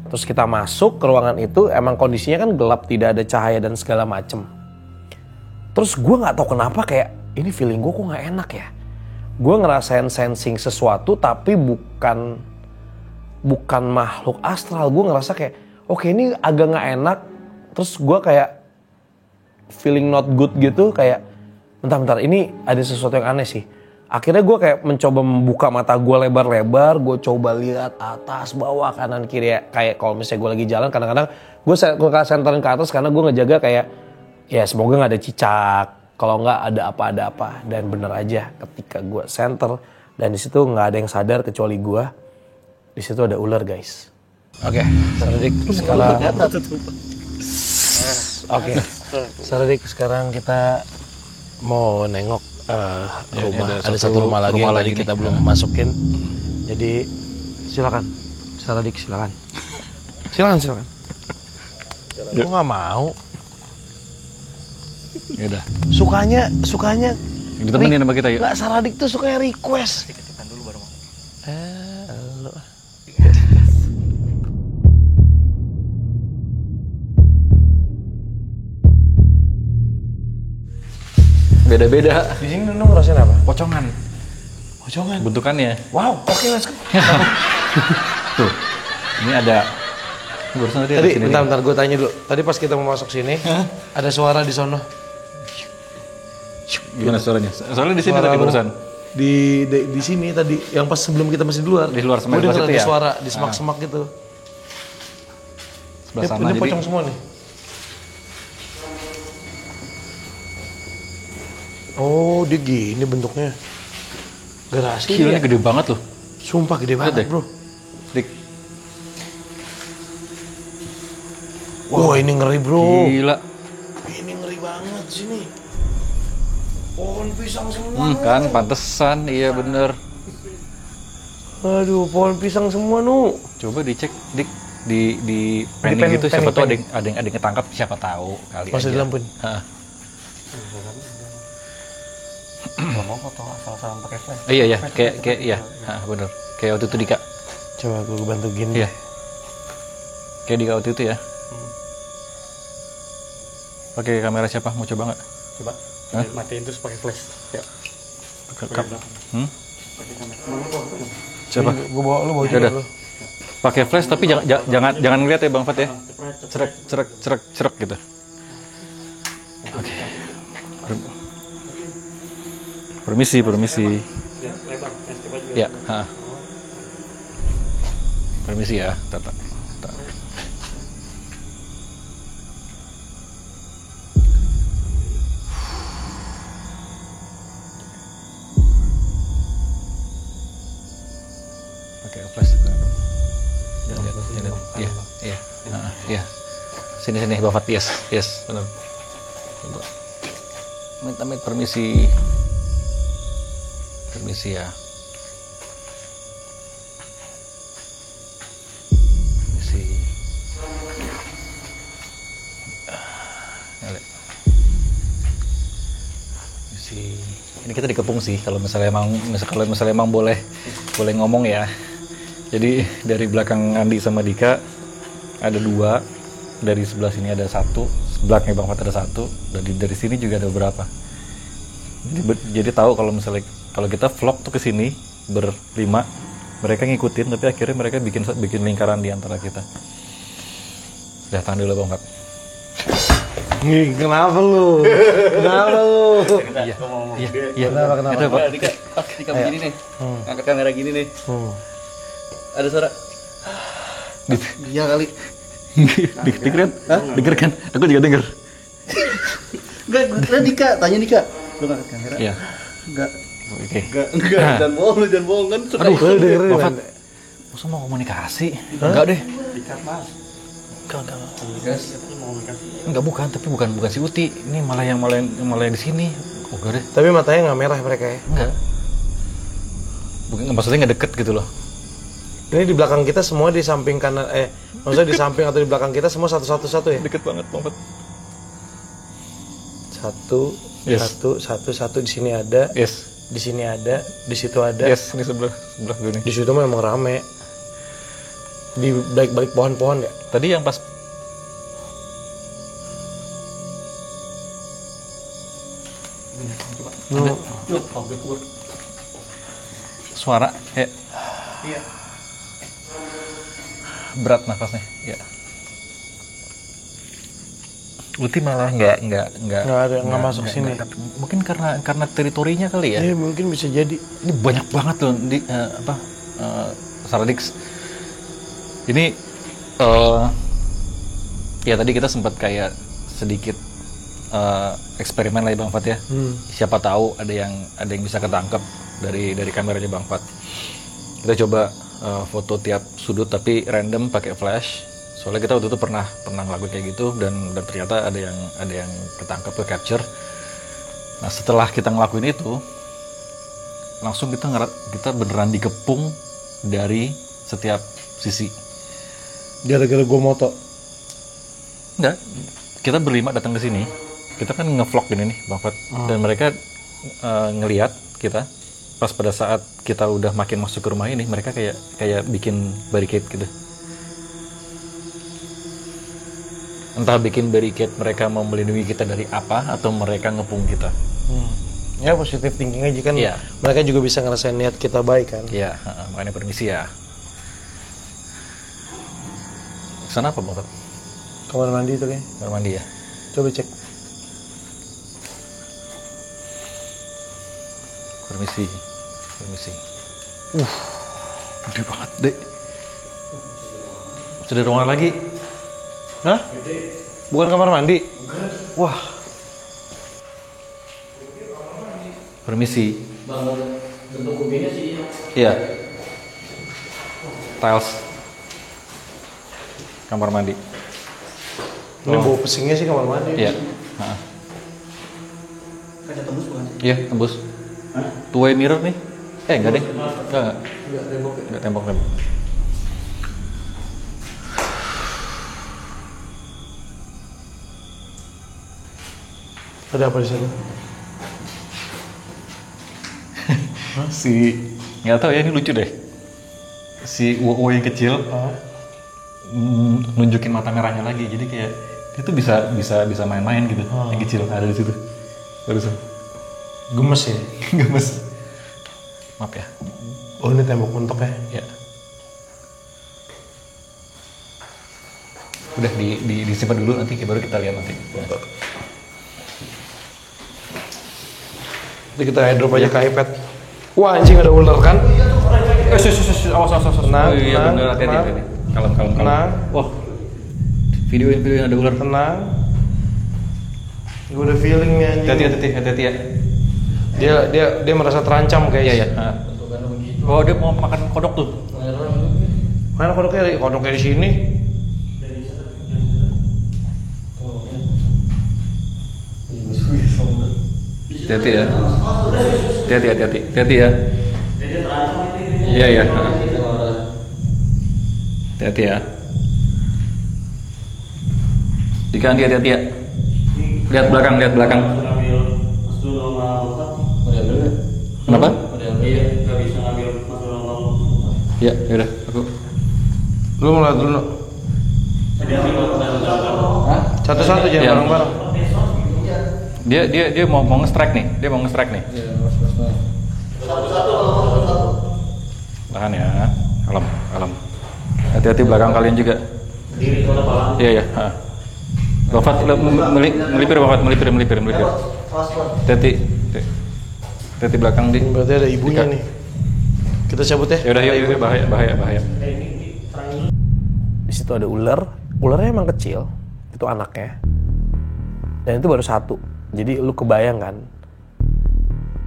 Terus kita masuk ke ruangan itu, emang kondisinya kan gelap, tidak ada cahaya dan segala macem. Terus gue nggak tahu kenapa kayak ini feeling gue kok nggak enak ya. Gue ngerasain sensing sesuatu tapi bukan makhluk astral. Gue ngerasa kayak oke, ini agak nggak enak. Terus gue kayak feeling not good gitu, kayak bentar ini ada sesuatu yang aneh sih. Akhirnya gue kayak mencoba membuka mata gue lebar-lebar, gue coba lihat atas, bawah, kanan, kiri. Kayak kalau misalnya gue lagi jalan, kadang-kadang gue senterin ke atas karena gue ngejaga kayak, ya semoga gak ada cicak, kalau nggak ada apa-apa. Dan bener aja ketika gue center, dan disitu gak ada yang sadar kecuali gue, disitu ada ular guys. Oke, Saradik sekarang... Saradik sekarang kita mau nengok rumah. Ada satu rumah lagi yang tadi kita belum masukin. Jadi silakan, Saradik silakan. Silakan. Gue nggak mau. Ya udah. Sukanya. Ditemenin sama kita yuk. Nggak, Saradik tuh sukanya request. Kita dulu baru mau. Lu. Beda-beda. Di sini lu ngerasain apa? Pocongan. Bentukannya. Wow, oke, let's go. Tuh, ini ada. Tadi bentar gue tanya dulu. Tadi pas kita mau masuk sini, ada suara di sono. Gimana suaranya? Soalnya di sini tadi barusan. Di sini tadi, yang pas sebelum kita masih di luar. Di luar semak itu ya. Suara di semak-semak gitu. Sebelah sana ini jadi. pocong semua nih. Oh, dia gini bentuknya. Garasi. Gila, ini gede banget loh. Sumpah gede banget, bro. Dik. Wah, ini ngeri, bro. Gila. Ini ngeri banget sini. Pohon pisang semua. Kan pantesan, iya bener. Aduh, pohon pisang semua, Nu. Coba dicek, Dik. Di panning gitu, siapa tahu ada yang ketangkap, siapa tahu kali. Masih aja. dilampuin. Gak mau foto asal-asalan pakai flash. Iya, kayak iya, bener. Kayak waktu itu Dika. Coba gue bantu gini. Iya. Kayak Dika waktu itu ya. Pakai kamera siapa? Mau coba nggak? Coba. Matiin terus pakai flash. Ya. Coba. Gue bawa lu juga dulu. Pakai flash tapi jangan ngeliat ya Bang Fat ya. Cerek gitu. Oke. Permisi. Ya, permisi ya, Tata. Pakai flash. Iya. Sini Bang Fat. Yes, benar. Minta permisi ya. Ini kita dikepung sih kalau misalnya emang boleh ngomong ya. Jadi dari belakang Andi sama Dika ada 2, dari sebelah sini ada 1, belakangnya Bang Fat ada 1, dan dari sini juga ada beberapa. Jadi tahu kalau misalnya kalau kita vlog tuh ke sini berlima, mereka ngikutin tapi akhirnya mereka bikin lingkaran di antara kita. Udah, tahan dulu Bang Fat. Kenapa lu? Iya. Kenapa? Dika begini nih. Angkat kamera gini nih. Ada suara. Iya kali. Denger kan? Aku juga denger. Enggak, Dika, tanya Dika. Lu angkat kamera? Iya. Enggak. Oke. Enggak. Jangan bohong kan. Aduh, Bang Fat. Masa mau komunikasi? Enggak deh. Dika, Mas. Enggak, bukan si Uti. Ini malah yang di sini. Enggak deh. Tapi matanya nggak merah mereka ya? Enggak. Maksudnya nggak deket gitu loh. Ini di belakang kita semua di samping kanan, maksudnya di samping atau di belakang kita semua satu ya? Deket banget. Satu di sini ada. Yes. Di sini ada, di situ ada. Yes, ini sebelah gue nih. Di situ memang rame. Di balik pohon-pohon ya. Tadi yang pas suara iya. Berat nafasnya ya. Uti malah nggak masuk sini. Mungkin karena teritorinya kali ya. Iya, mungkin bisa jadi. Ini banyak banget loh di Saradix. Ini ya tadi kita sempat kayak sedikit eksperimen lah ya Bang Fat ya. Siapa tahu ada yang bisa ketangkep dari kameranya Bang Fat. Kita coba foto tiap sudut tapi random pakai flash. Soalnya kita waktu itu pernah ngelakuin kayak gitu dan ternyata ada yang ketangkep ke capture. Nah, setelah kita ngelakuin itu langsung kita beneran dikepung dari setiap sisi. Gara-gara gue moto. Enggak. Kita berlima datang ke sini. Kita kan nge-vlog ini nih, Bang Fat. Dan mereka ngelihat kita pas pada saat kita udah makin masuk ke rumah ini, mereka kayak bikin barricade gitu. Entah bikin barricade mereka mau melindungi kita dari apa atau mereka ngepung kita. Ya positif thinking aja kan. Iya. Mereka juga bisa ngerasain niat kita baik kan. Iya, makanya permisi ya. Sana apa Bang Fat? Kamar mandi itu kayaknya. Kamar mandi ya. Coba cek. Permisi. Gede banget, Dek. Sudah ruangan lagi? Hah? Bukan kamar mandi? Wah. Permisi. Bentuk kubinnya sih. Iya. Tiles. Kamar mandi. Ini bau pesingnya sih kamar mandi. Iya. Kaca tembus bukan? Iya, tembus. Two-way mirror nih. Enggak deh. Enggak. Enggak tembok. Ada apa di sana? Si nggak tahu ya, ini lucu deh. Si Wo yang kecil nunjukin mata merahnya lagi, jadi kayak dia tuh bisa main-main gitu. Yang kecil ada di situ. Barusan. Gemes ya? Gemes. Maaf ya. Oh ini tembok mentok ya? Ya. Udah disimpan dulu, nanti baru kita lihat nanti. Nanti kita airdrop aja ke iPad. Wah anjing ada ular kan? Awas. Tenang, Iya tenang, bener, hati-hati. tenang. Kalem. Tenang. Wah, videoin ada ular. Tenang. Gue udah feeling nih anjing. Hati-hati ya. Dia merasa terancam guys. Iya. Oh dia mau makan kodok tuh. Mana kodoknya? Kodoknya di sini. Hati-hati ya. Hati-hati ya. Iya. Hati-hati ya. Jika hati-hati ya. Lihat belakang. Kenapa? Ya, yaudah, aku. Lu mulai dulu. Satu-satu jangan bareng-bareng. Dia mau nge-strike nih. Tahan ya. Alam. Hati-hati belakang kalian juga. Iya. Bapak melipir. Hati-hati belakang di. Berarti ada ibunya nih. Kita cabut ya. Yaudah, yuk, bahaya. Di situ ada ular. Ularnya emang kecil. Itu anaknya. Dan itu baru satu. Jadi lu kebayang kan?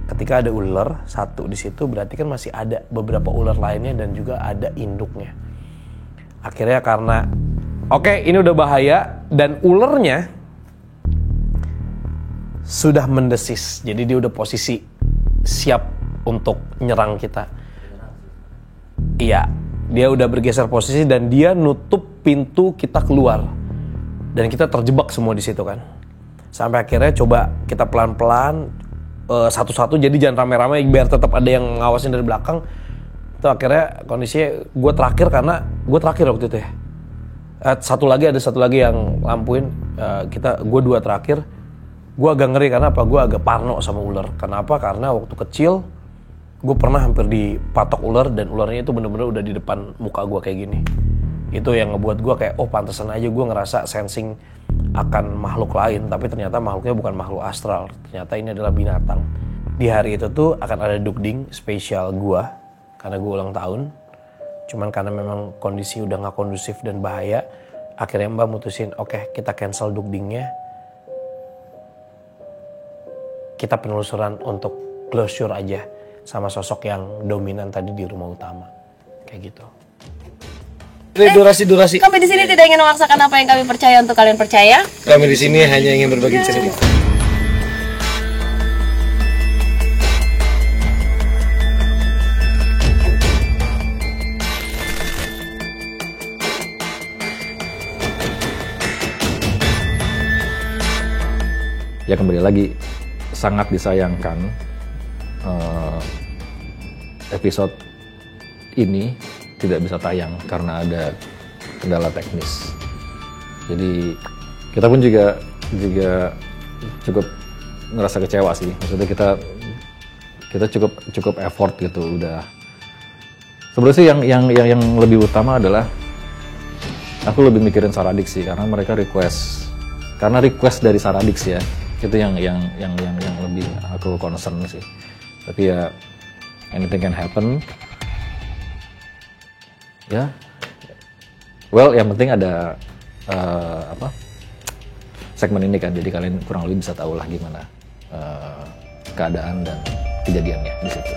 Ketika ada ular satu di situ, berarti kan masih ada beberapa ular lainnya dan juga ada induknya. Akhirnya karena ini udah bahaya dan ularnya sudah mendesis. Jadi dia udah posisi siap untuk nyerang kita. Iya, dia udah bergeser posisi dan dia nutup pintu kita keluar. Dan kita terjebak semua di situ kan. Sampai akhirnya coba kita pelan-pelan satu-satu, jadi jangan rame-rame biar tetap ada yang ngawasin dari belakang. Itu akhirnya kondisinya gue terakhir karena gue terakhir waktu itu ya. Ada satu lagi yang lampuin, gue 2 terakhir. Gue agak ngeri karena apa? Gue agak parno sama ular. Kenapa? Karena waktu kecil gue pernah hampir dipatok ular dan ularnya itu bener-bener udah di depan muka gue kayak gini. Itu yang ngebuat gue kayak pantesan aja gue ngerasa sensing akan makhluk lain, tapi ternyata makhluknya bukan makhluk astral, ternyata ini adalah binatang. Di hari itu tuh akan ada dugding spesial gue karena gue ulang tahun. Cuman karena memang kondisi udah gak kondusif dan bahaya, akhirnya Mbak mutusin kita cancel dugdingnya. Kita penelusuran untuk closure aja sama sosok yang dominan tadi di rumah utama. Kayak gitu. Ini durasi. Kami di sini tidak ingin memaksakan apa yang kami percaya untuk kalian percaya. Kami di sini hanya ingin berbagi cerita. Ya kembali lagi, sangat disayangkan episode ini tidak bisa tayang karena ada kendala teknis. Jadi kita pun juga cukup ngerasa kecewa sih. Maksudnya kita cukup effort gitu udah. Sebenarnya sih yang lebih utama adalah aku lebih mikirin Saradix sih karena mereka request dari Saradix ya. Itu yang lebih aku concern sih. Tapi ya anything can happen. Ya, yang penting ada segmen ini kan, jadi kalian kurang lebih bisa tahu lah gimana keadaan dan kejadiannya di situ.